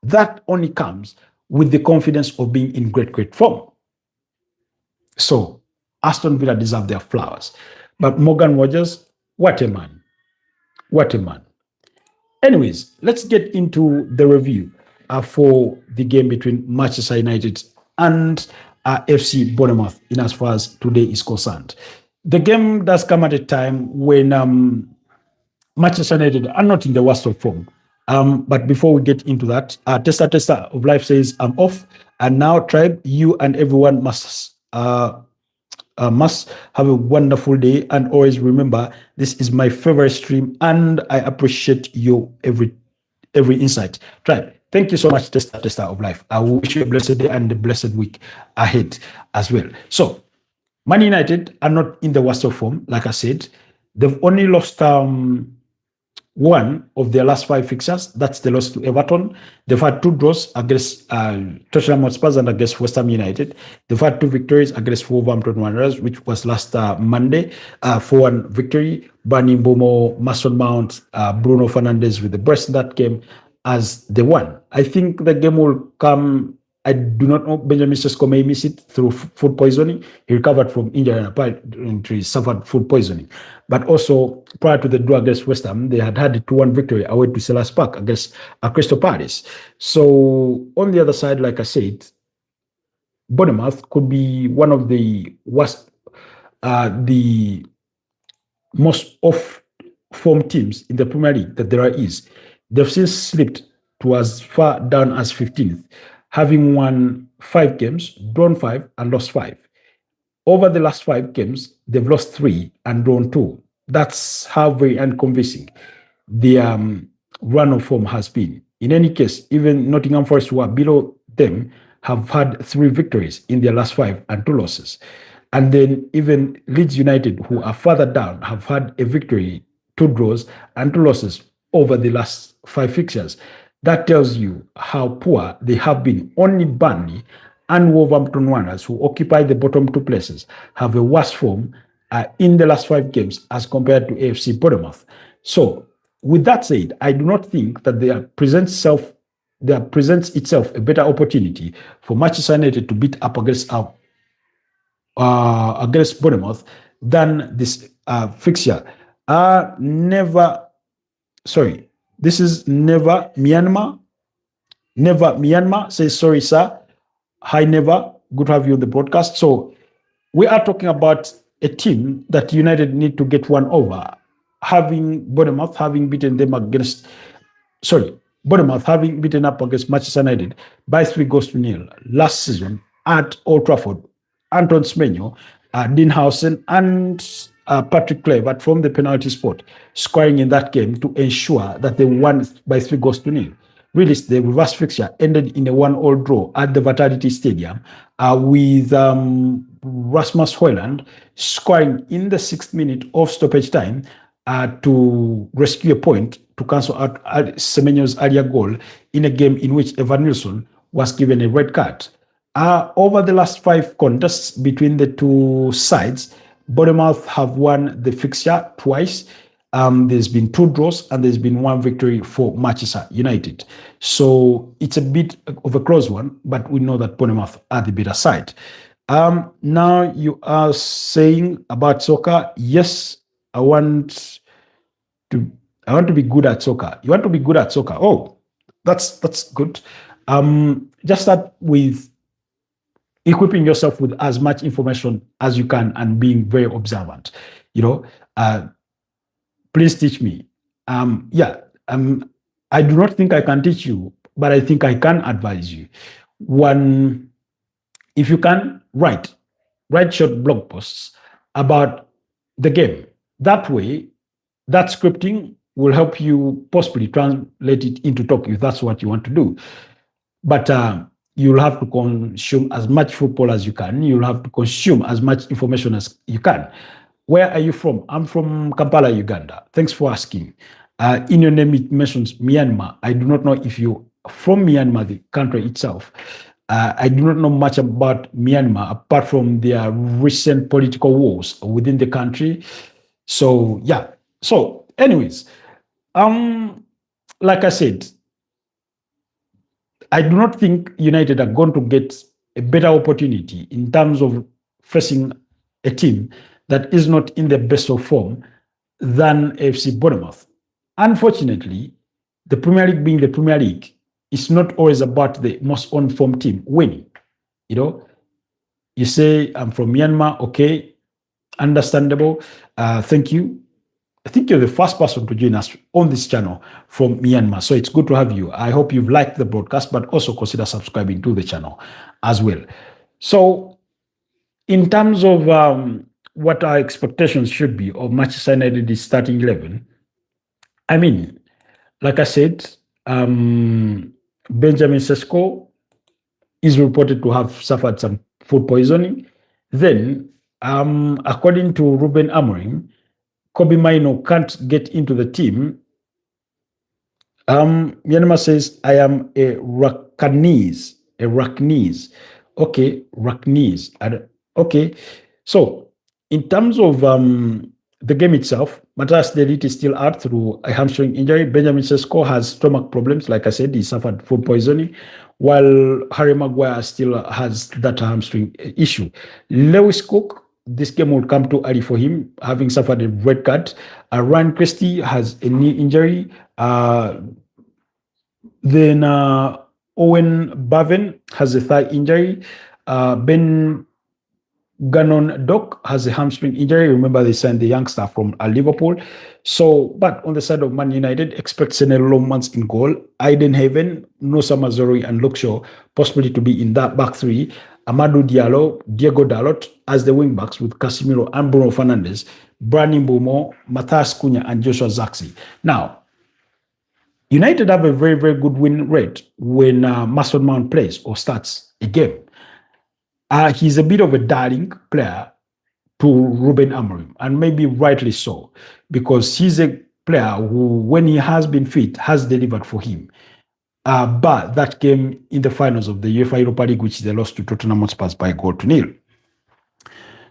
That only comes with the confidence of being in great form. So, Aston Villa deserve their flowers. But Morgan Rogers, what a man. What a man. Anyways, let's get into the review for the game between Manchester United and FC Bournemouth in as far as today is concerned. The game does come at a time when Manchester United are not in the worst of form. But before we get into that, Tester of Life says, I'm off. And now, Tribe, you and everyone must have a wonderful day. And always remember, this is my favorite stream. And I appreciate your every insight. Tribe, thank you so much, Tester of Life. I wish you a blessed day and a blessed week ahead as well. So, Man United are not in the worst of form, like I said. They've only lost one of their last 5 fixtures. That's the loss to Everton. They've had 2 draws against Tottenham Hotspur and against West Ham United. They've had 2 victories against Wolverhampton Wanderers, which was last Monday. 4-1 victory. Bani Mbomo, Mason Mount, Bruno Fernandes with the breast in that game as the one. I think the game will come. I do not know. Benjamin Sesko may miss it through food poisoning. He recovered from injury and apparently suffered food poisoning. But also, prior to the draw against West Ham, they had a 2-1 victory away to Selhurst Park against Crystal Palace. So, on the other side, like I said, Bournemouth could be one of the worst, the most off-form teams in the Premier League that there is. They've since slipped to as far down as 15th. Having won 5 games, drawn 5, and lost 5. Over the last 5 games, they've lost 3 and drawn 2. That's how very unconvincing the run of form has been. In any case, even Nottingham Forest, who are below them, have had 3 victories in their last 5 and 2 losses. And then even Leeds United, who are further down, have had a victory, 2 draws, and 2 losses over the last 5 fixtures. That tells you how poor they have been. Only Burnley and Wolverhampton Wanderers, who occupy the bottom 2 places, have a worse form in the last 5 games as compared to AFC Bournemouth. So, with that said, I do not think that there presents itself a better opportunity for Manchester United to beat up against Bournemouth than this fixture. This is Never Myanmar. Never Myanmar says, sorry, sir. Hi, Never. Good to have you on the broadcast. So we are talking about a team that United need to get one over. Bournemouth having beaten up against Manchester United by 3-0 last season at Old Trafford, Anton Semenyo, Dinhausen, and Patrick Kluivert from the penalty spot, scoring in that game to ensure that they won by 3 goals to 0. Really, the reverse fixture ended in a 1-all draw at the Vitality Stadium, with Rasmus Højlund scoring in the 6th minute of stoppage time to rescue a point to cancel out Semenyo's earlier goal in a game in which Evan Nilsson was given a red card. Over the last 5 contests between the two sides, Bournemouth have won the fixture twice. There's been 2 draws and there's been 1 victory for Manchester United. So it's a bit of a close one, but we know that Bournemouth are the better side. Now you are saying about soccer. Yes, I want to be good at soccer. You want to be good at soccer. Oh, that's good. Just start with equipping yourself with as much information as you can and being very observant. Please teach me. I do not think I can teach you, but I think I can advise you. One, if you can, write short blog posts about the game. That way, that scripting will help you possibly translate it into talk if that's what you want to do. But you'll have to consume as much football as you can. You'll have to consume as much information as you can. Where are you from? I'm from Kampala, Uganda. Thanks for asking. In your name, it mentions Myanmar. I do not know if you're from Myanmar, the country itself. I do not know much about Myanmar apart from their recent political wars within the country. So, yeah. So, anyways, like I said, I do not think United are going to get a better opportunity in terms of facing a team that is not in the best of form than AFC Bournemouth. Unfortunately, the Premier League being the Premier League, it's not always about the most on-form team winning. You say, I'm from Myanmar, okay, understandable, thank you. I think you're the first person to join us on this channel from Myanmar, so it's good to have you. I hope you've liked the broadcast, but also consider subscribing to the channel as well. So, in terms of what our expectations should be of Manchester United's starting 11, I mean, like I said, Benjamin Sesko is reported to have suffered some food poisoning. Then, according to Ruben Amorim, Kobe Maino can't get into the team. Myanmar says, I am a Raknese. Okay, Raknese. Okay, so in terms of the game itself, Matthias De Ligt is still out through a hamstring injury. Benjamin Sesko has stomach problems. Like I said, he suffered food poisoning, while Harry Maguire still has that hamstring issue. Lewis Cook, this game will come too early for him, having suffered a red card. Ryan Christie has a knee injury. Then Owen Baven has a thigh injury. Ben Gannon Doc has a hamstring injury. Remember, they signed the youngster from Liverpool. So, but on the side of Man United, expect Sene Lomans in goal. Aiden Haven, Nosa Mazori, and Luke Shaw possibly to be in that back three. Amadou Diallo, Diego Dalot as the wing backs with Casemiro and Bruno Fernandes, Brandon Mbeumo, Matthias Cunha, and Joshua Zirkzee. Now, United have a very, very good win rate when Mason Mount plays or starts a game. He's a bit of a darling player to Ruben Amorim, and maybe rightly so, because he's a player who, when he has been fit, has delivered for him. But that game in the finals of the UEFA Europa League, which they lost to Tottenham Hotspur by 1-0.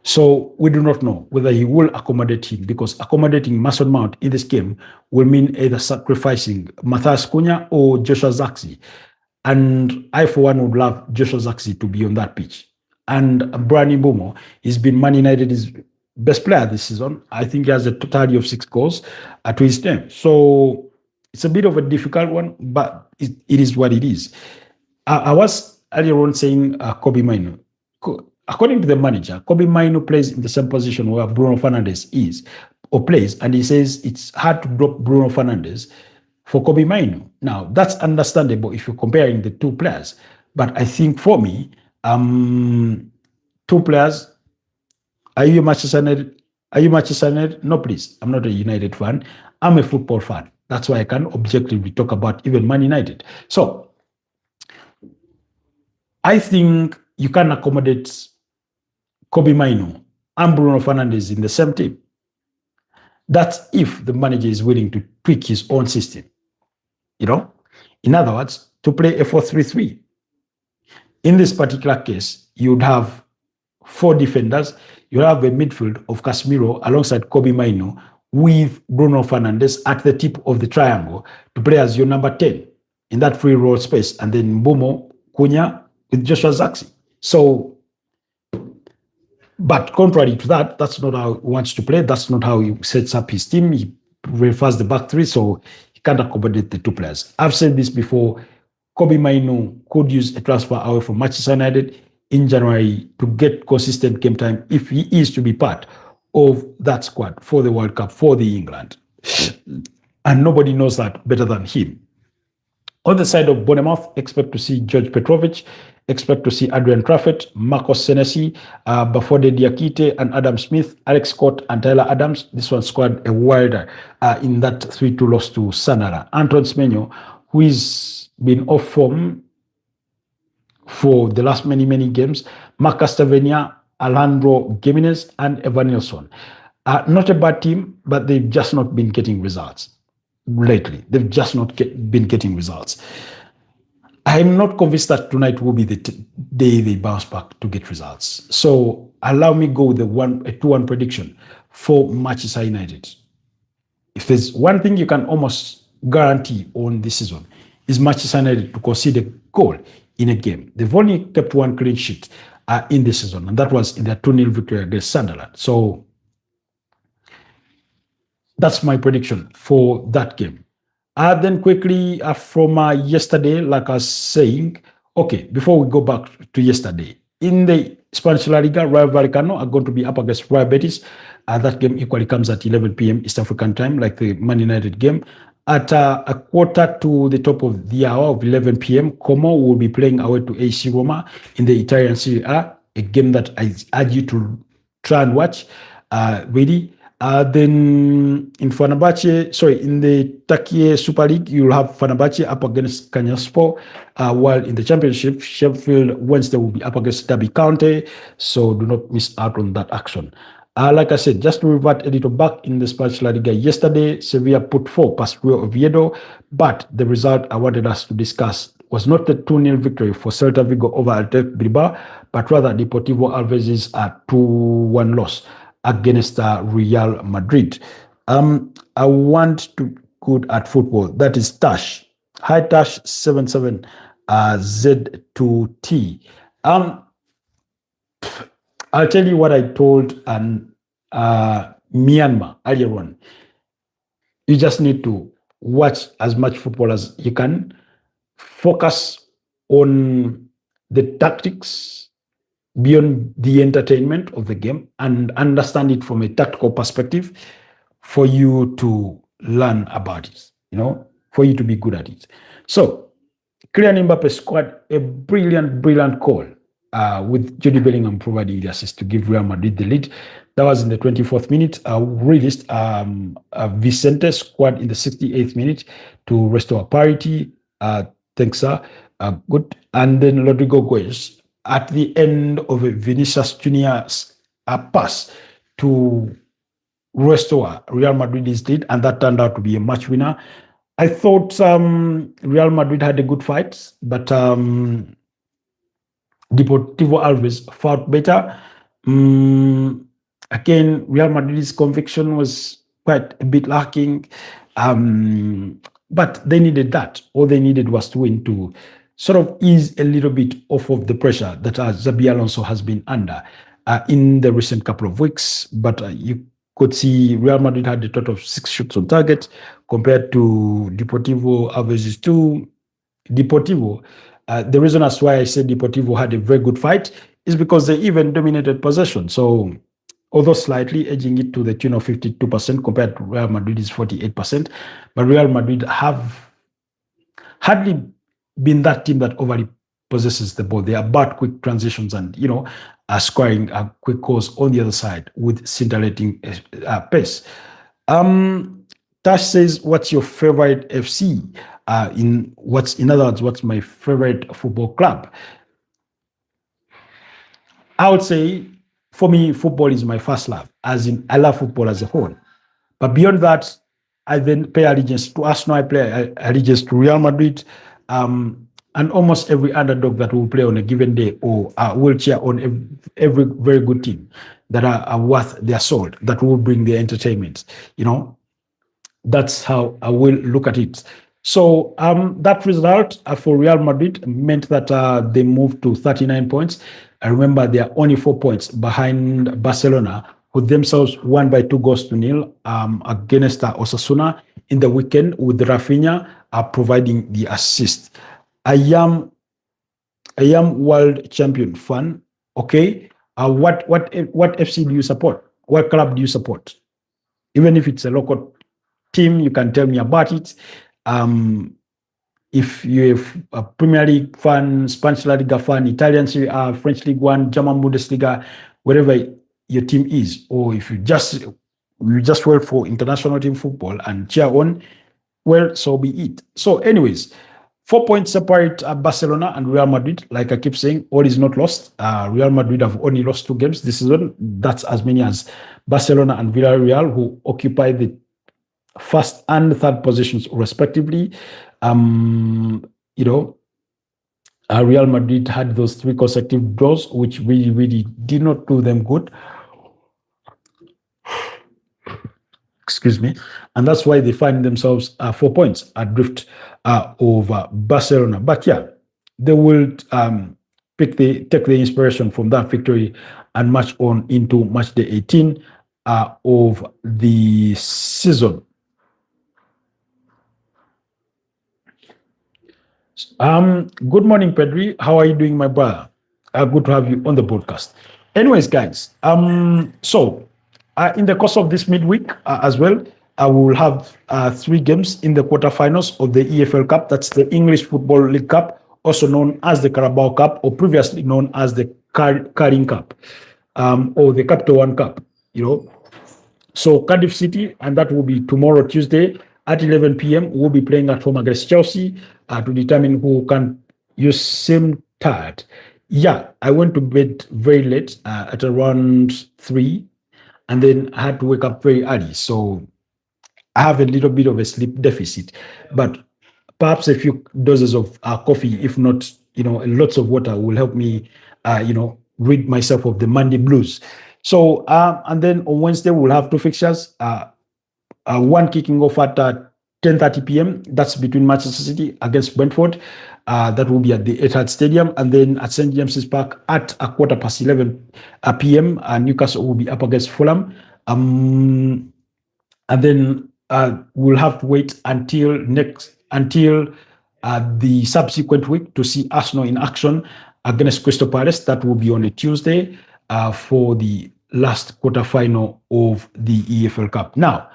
So we do not know whether he will accommodate him, because accommodating Mason Mount in this game will mean either sacrificing Matthias Cunha or Joshua Zirkzee. And I, for one, would love Joshua Zirkzee to be on that pitch. And Brandon Mbeumo, he's been Man United's best player this season. I think he has a totality of 6 goals to his name. So it's a bit of a difficult one, but it is what it is. I was earlier on saying Kobe Maino. According to the manager, Kobe Maino plays in the same position where Bruno Fernandes is or plays, and he says it's hard to drop Bruno Fernandes for Kobe Maino. Now, that's understandable if you're comparing the two players, but I think for me, Two players. Are you a Manchester United? Are you Manchester United? No, please. I'm not a United fan. I'm a football fan. That's why I can objectively talk about even Man United. So I think you can accommodate Kobe Mainu and Bruno Fernandes in the same team. That's if the manager is willing to tweak his own system. In other words, to play a 4-3-3. In this particular case, you'd have four defenders. You have a midfield of Casemiro alongside Kobe Mainu with Bruno Fernandes at the tip of the triangle to play as your number 10 in that free role space, and then Mbomo, Cunha with Joshua Zirkzee. So, but contrary to that, that's not how he wants to play. That's not how he sets up his team. He prefers the back three, so he can't accommodate the two players. I've said this before. Kobe Mainu could use a transfer away from Manchester United in January to get consistent game time if he is to be part of that squad for the World Cup for the England. And nobody knows that better than him. On the side of Bournemouth, expect to see George Petrovic, expect to see Adrian Trafford, Marcos Senesi, Bafode Diakite, and Adam Smith, Alex Scott, and Tyler Adams. This one scored a wilder in that 3-2 loss to Sanara. Anton Semenyo, who is been off form for the last many games, Mark Castavenia, Alejandro Gimenez, and Evan Nilsson. Not a bad team, but they've just not been getting results lately. They've just not been getting results. I'm not convinced that tonight will be the day they bounce back to get results. So allow me go with a 2-1 prediction for Manchester United. If there's one thing you can almost guarantee on this season, is Manchester United to concede a goal in a game. They've only kept one clean sheet in this season, and that was in their 2-0 victory against Sunderland. So that's my prediction for that game. Then quickly from yesterday, like I was saying, okay, before we go back to yesterday, in the Spanish La Liga, Rayo Vallecano are going to be up against Real Betis. That game equally comes at 11 p.m. East African time, like the Man United game. At a quarter to the top of the hour of 11 p.m., Como will be playing away to AC Roma in the Italian Serie A game that I urge you to try and watch. Really. Then in in the Turkey Super League, you'll have Fenerbahce up against Kanyaspor, while in the Championship, Sheffield Wednesday will be up against Derby County, so do not miss out on that action. Like I said, just to revert a little back in the Spanish La Liga yesterday, Sevilla put 4 past Real Oviedo, but the result I wanted us to discuss was not the 2-0 victory for Celta Vigo over Athletic Bilbao, but rather Deportivo Alves' 2-1 loss against Real Madrid. I want to good at football. That is Tash. Hi Tash 77 Z2T. I'll tell you what I told Myanmar earlier on. You just need to watch as much football as you can. Focus on the tactics beyond the entertainment of the game and understand it from a tactical perspective for you to learn about it, for you to be good at it. So, Kylian Mbappe scored a brilliant goal with Jude Bellingham providing the assist to give Real Madrid the lead. That was in the 24th minute. Released Vicente scored in the 68th minute to restore parity. Thanks, sir. Good. And then Rodrigo Goes at the end of a Vinicius Junior's pass to restore Real Madrid's lead, and that turned out to be a match winner. I thought Real Madrid had a good fight, but Deportivo Alves fought better. Again, Real Madrid's conviction was quite a bit lacking, but they needed that. All they needed was to win to sort of ease a little bit off of the pressure that Xabi Alonso has been under in the recent couple of weeks. But you could see Real Madrid had a total of 6 shots on target compared to Deportivo Alves' 2. Deportivo, the reason as why I said Deportivo had a very good fight is because they even dominated possession. So, although slightly edging it to the tune of 52% compared to Real Madrid's 48%, but Real Madrid have hardly been that team that overly possesses the ball. They are about quick transitions and, scoring quick goals on the other side with scintillating pace. Tash says, "What's your favorite FC? In other words, what's my favorite football club?" I would say, for me, football is my first love. As in, I love football as a whole. But beyond that, I then pay allegiance to Arsenal. I play allegiance to Real Madrid, and almost every underdog that will play on a given day or will cheer on every very good team that are worth their salt, that will bring their entertainment. That's how I will look at it. So that result for Real Madrid meant that they moved to 39 points. I remember they are only 4 points behind Barcelona, who themselves won by 2-0 against Osasuna in the weekend, with Rafinha providing the assist. I am world champion fan. Okay, what FC do you support? What club do you support? Even if it's a local team, you can tell me about it. If you're a Premier League fan, Spanish La Liga fan, Italian Serie A, French League One, German Bundesliga, wherever your team is, or if you just work for international team football and cheer on, well, so be it. So, anyways, 4 points separate Barcelona and Real Madrid. Like I keep saying, all is not lost. Real Madrid have only lost 2 games this season. That's as many as Barcelona and Villarreal, who occupy the first and third positions respectively. Real Madrid had those 3 consecutive draws, which really, really did not do them good. Excuse me. And that's why they find themselves 4 points adrift over Barcelona. But yeah, they will take the inspiration from that victory and march on into match day 18 of the season. Good morning, Pedri. How are you doing, my brother? Good to have you on the podcast. Anyways, guys, so in the course of this midweek as well, I will have 3 games in the quarterfinals of the EFL Cup. That's the English Football League Cup, also known as the Carabao Cup, or previously known as the Carling Cup, or the Capital One Cup. So Cardiff City, and that will be tomorrow, Tuesday, at 11 p.m. We'll be playing at home against Chelsea to determine who can use same tired. Yeah, I went to bed very late at around 3, and then I had to wake up very early. So I have a little bit of a sleep deficit, but perhaps a few doses of coffee, if not, lots of water, will help me, rid myself of the Monday blues. So, and then on Wednesday, we'll have 2 fixtures. One kicking off at 10:30 p.m. That's between Manchester City against Brentford. That will be at the Etihad Stadium. And then at St. James's Park at 11:15 p.m., Newcastle will be up against Fulham. And then we'll have to wait until the subsequent week to see Arsenal in action against Crystal Palace. That will be on a Tuesday for the last quarterfinal of the EFL Cup. Now,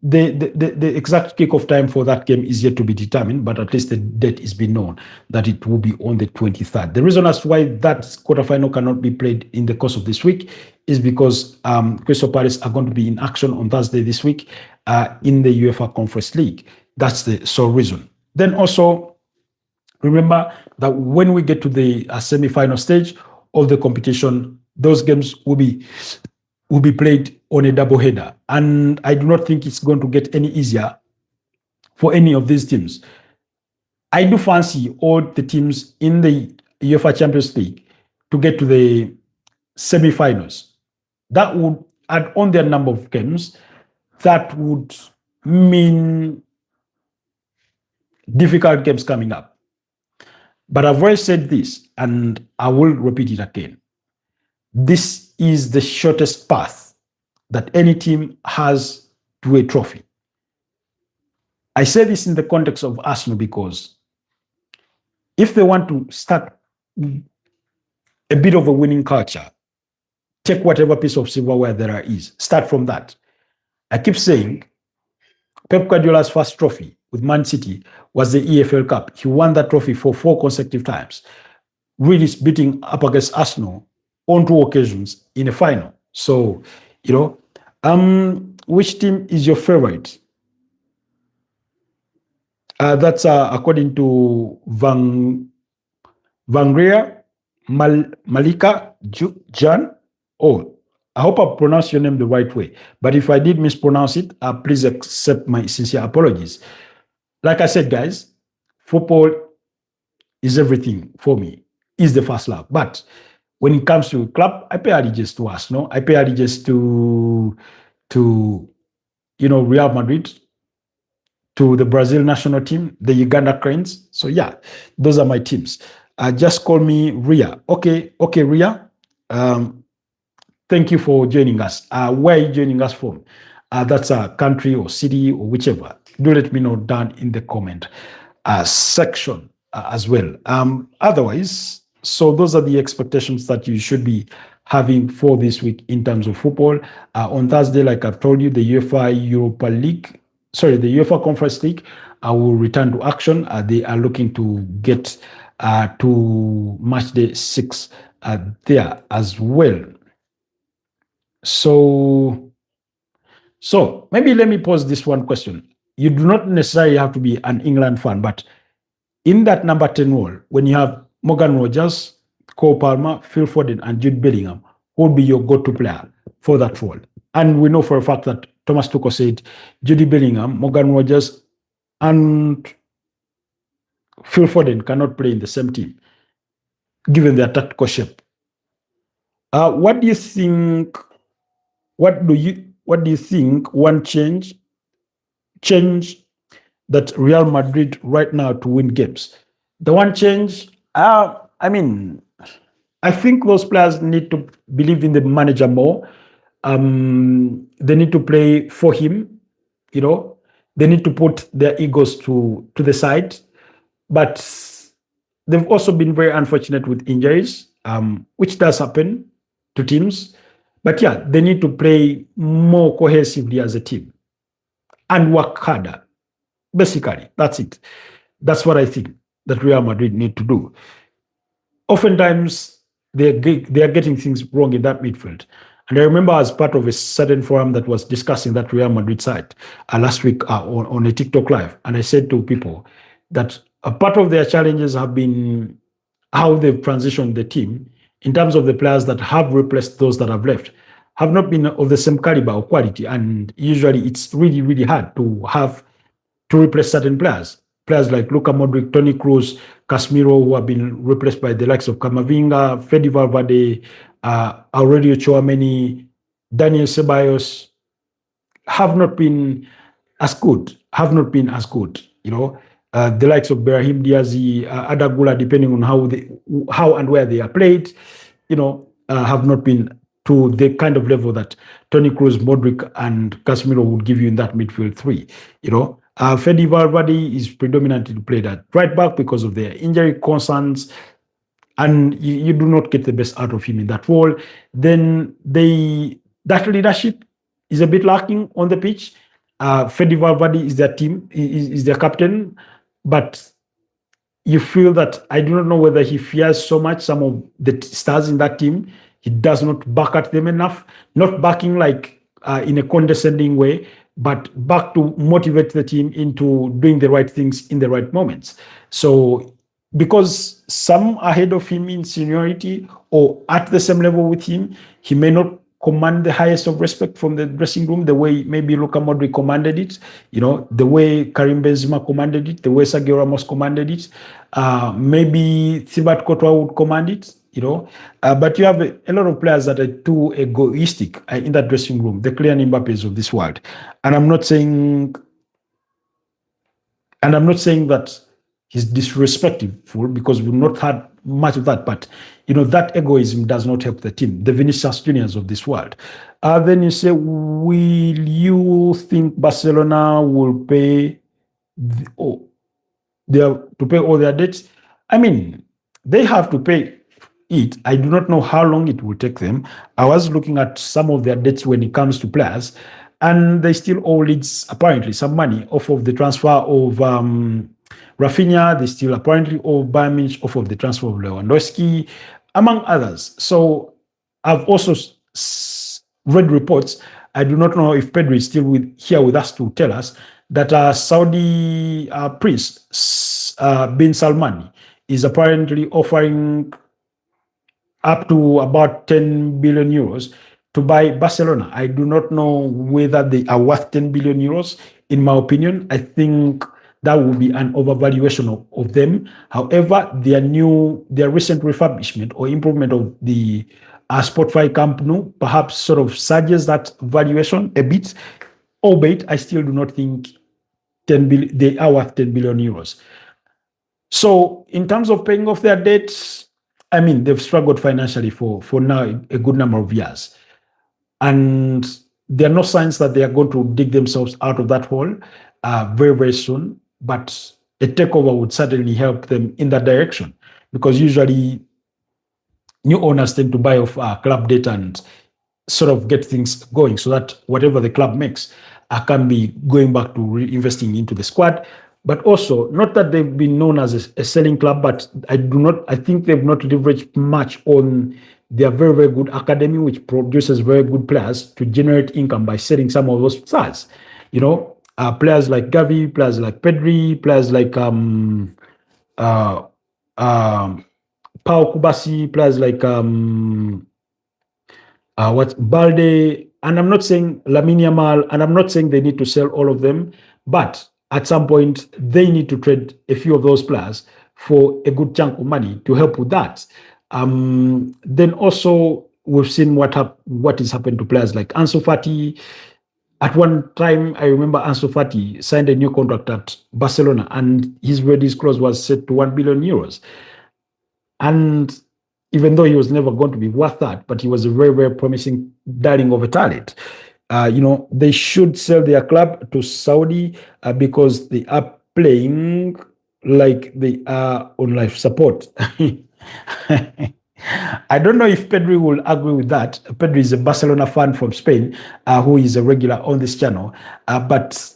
the exact kickoff time for that game is yet to be determined, but at least the date is been known that it will be on the 23rd. The reason as to why that quarterfinal cannot be played in the course of this week is because Crystal Palace are going to be in action on Thursday this week in the UEFA Conference League. That's the sole reason. Then also remember that when we get to the semi-final stage of the competition, those games will be played on a double header. And I do not think it's going to get any easier for any of these teams. I do fancy all the teams in the UEFA Champions League to get to the semi-finals. That would add on their number of games. That would mean difficult games coming up. But I've already said this, and I will repeat it again. This is the shortest path that any team has to a trophy. I say this in the context of Arsenal because if they want to start a bit of a winning culture, take whatever piece of silverware there is, start from that. I keep saying Pep Guardiola's first trophy with Man City was the EFL Cup. He won that trophy for 4 consecutive times, really beating up against Arsenal on 2 occasions in a final. So, which team is your favorite? That's according to Vangria Malika Jan. Oh, I hope I pronounced your name the right way. But if I did mispronounce it, please accept my sincere apologies. Like I said, guys, football is everything for me. Is the first love. But when it comes to club, I pay allegiance to us. No, I pay allegiance to Real Madrid, to the Brazil national team, the Uganda Cranes. So yeah, those are my teams. Just call me Ria. Okay, Ria. Thank you for joining us. Where are you joining us from? That's a country or city or whichever. Do let me know down in the comment section as well. Otherwise, so those are the expectations that you should be having for this week in terms of football. On Thursday, like I've told you, the UEFA Conference League will return to action. They are looking to get to match day 6 there as well. So maybe let me pose this one question. You do not necessarily have to be an England fan, but in that number 10 role, when you have Morgan Rogers, Cole Palmer, Phil Foden, and Jude Bellingham, who will be your go-to player for that role? And we know for a fact that Thomas Tuchel said Jude Bellingham, Morgan Rogers, and Phil Foden cannot play in the same team, given their tactical shape. What do you think? What do you think one change that Real Madrid right now to win games? The one change, I think those players need to believe in the manager more. They need to play for him. They need to put their egos to the side. But they've also been very unfortunate with injuries, which does happen to teams. But yeah, they need to play more cohesively as a team and work harder. Basically, that's it. That's what I think that Real Madrid need to do. Oftentimes, they are getting things wrong in that midfield. And I remember as part of a certain forum that was discussing that Real Madrid side last week on a TikTok live, and I said to people that a part of their challenges have been how they've transitioned the team in terms of the players that have replaced those that have left, have not been of the same caliber or quality. And usually it's really, really hard to replace certain players. Players like Luka Modric, Toni Kroos, Casemiro, who have been replaced by the likes of Camavinga, Fede Valverde, Aurelio Tchouameni, Daniel Ceballos, have not been as good. The likes of Brahim Diaz, Adagula, depending on how and where they are played, have not been to the kind of level that Toni Kroos, Modric, and Casemiro would give you in that midfield three. Fede Valverde is predominantly played at right back because of their injury concerns, and you do not get the best out of him in that role. Then that leadership is a bit lacking on the pitch. Fede Valverde is their team, is their captain, but you feel that I do not know whether he fears so much some of the stars in that team. He does not back at them enough, not backing like in a condescending way, but back to motivate the team into doing the right things in the right moments. So because some ahead of him in seniority or at the same level with him, he may not command the highest of respect from the dressing room the way maybe Luka Modric commanded it, the way Karim Benzema commanded it, the way Sergio Ramos commanded it, maybe Thibaut Courtois would command it, but you have a lot of players that are too egoistic in that dressing room, the Kylian Mbappes of this world. And I'm not saying that he's disrespectful, because we've not had much of that, but that egoism does not help the team, the Vinicius Juniors of this world. Then you say, will you think Barcelona will pay to pay all their debts? I mean, they have to pay it. I do not know how long it will take them. I was looking at some of their debts when it comes to players. And they still owe Leeds apparently some money off of the transfer of Rafinha. They still apparently owe Bayern Munich off of the transfer of Lewandowski, among others. So I've also read reports. I do not know if Pedro is still here with us to tell us that Saudi Prince bin Salman is apparently offering up to about 10 billion euros to buy Barcelona. I do not know whether they are worth 10 billion euros. In my opinion, I think that would be an overvaluation of them. However, their recent refurbishment or improvement of the Spotify Camp Nou perhaps sort of surges that valuation a bit, albeit I still do not think they are worth 10 billion euros. So in terms of paying off their debts, I mean, they've struggled financially for now a good number of years. And there are no signs that they are going to dig themselves out of that hole very, very soon. But a takeover would certainly help them in that direction, because usually new owners tend to buy off club debt and sort of get things going so that whatever the club makes can be going back to reinvesting into the squad. But also, not that they've been known as a selling club, but I think they've not leveraged much on their very, very good academy, which produces very good players, to generate income by selling some of those stars. You know, players like Gavi, players like Pedri, players like Pau Kubasi, players like Balde, and I'm not saying Lamine Yamal, and I'm not saying they need to sell all of them, but at some point they need to trade a few of those players for a good chunk of money to help with that. Then also we've seen what has happened to players like Ansu Fati. At one time, I remember Ansu Fati signed a new contract at Barcelona, and his release clause was set to 1 billion euros. And even though he was never going to be worth that, but he was a very, very promising darling of a talent. They should sell their club to Saudi because they are playing like they are on life support. I don't know if Pedri will agree with that. Pedri is a Barcelona fan from Spain who is a regular on this channel. But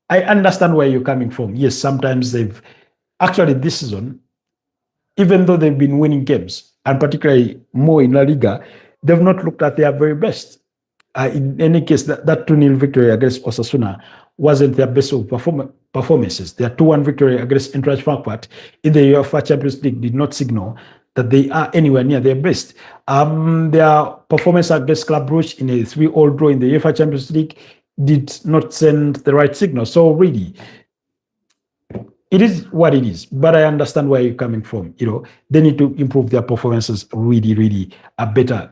I understand where you're coming from. Yes, sometimes this season, even though they've been winning games, and particularly more in La Liga, they've not looked at their very best. In any case, that 2-0 victory against Osasuna wasn't their best of performances. Their 2-1 victory against Eintracht Frankfurt in the UEFA Champions League did not signal that they are anywhere near their best. Their performance against Club Brugge in a 3-3 draw in the UEFA Champions League did not send the right signal. So really, it is what it is, but I understand where you're coming from. They need to improve their performances really, really better,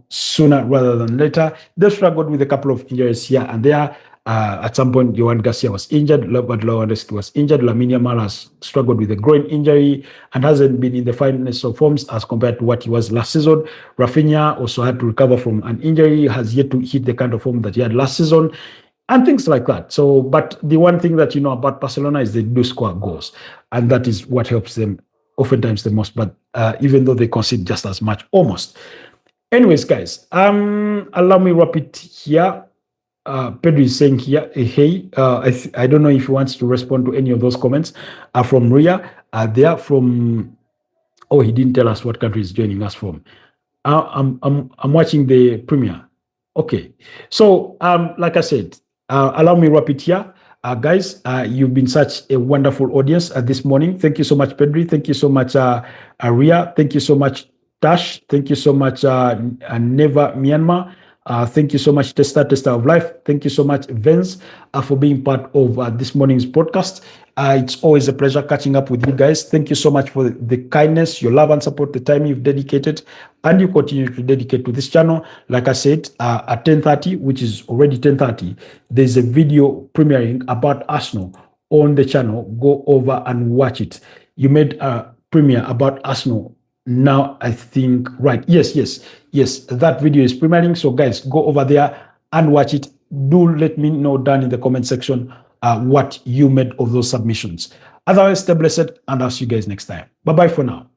sooner rather than later. They've struggled with a couple of injuries here and there. At some point, Johan Garcia was injured, Lewandowski was injured, Lamine Yamal has struggled with a groin injury and hasn't been in the finest of forms as compared to what he was last season. Rafinha also had to recover from an injury, has yet to hit the kind of form that he had last season, and things like that. So, but the one thing that you know about Barcelona is they do score goals, and that is what helps them oftentimes the most, but even though they concede just as much, almost. Anyways, guys, allow me wrap it here. Pedro is saying here, hey, I don't know if he wants to respond to any of those comments from Ria. They are from, he didn't tell us what country he's joining us from. I'm watching the premiere. Okay, so like I said, allow me wrap it here. Guys, you've been such a wonderful audience this morning. Thank you so much, Pedri. Thank you so much, Ria. Thank you so much, Tash. Thank you so much, Neva Myanmar. Thank you so much, Tester of Life. Thank you so much, Vince, for being part of this morning's podcast. It's always a pleasure catching up with you guys. Thank you so much for the kindness, your love and support, the time you've dedicated and you continue to dedicate to this channel. Like I said, at 10:30, which is already 10:30, there's a video premiering about Arsenal on the channel. Go over and watch it. You made a premiere about Arsenal. Now, I think, right. Yes, that video is premiering. So guys, go over there and watch it. Do let me know down in the comment section what you made of those submissions. Otherwise, stay blessed and I'll see you guys next time. Bye-bye for now.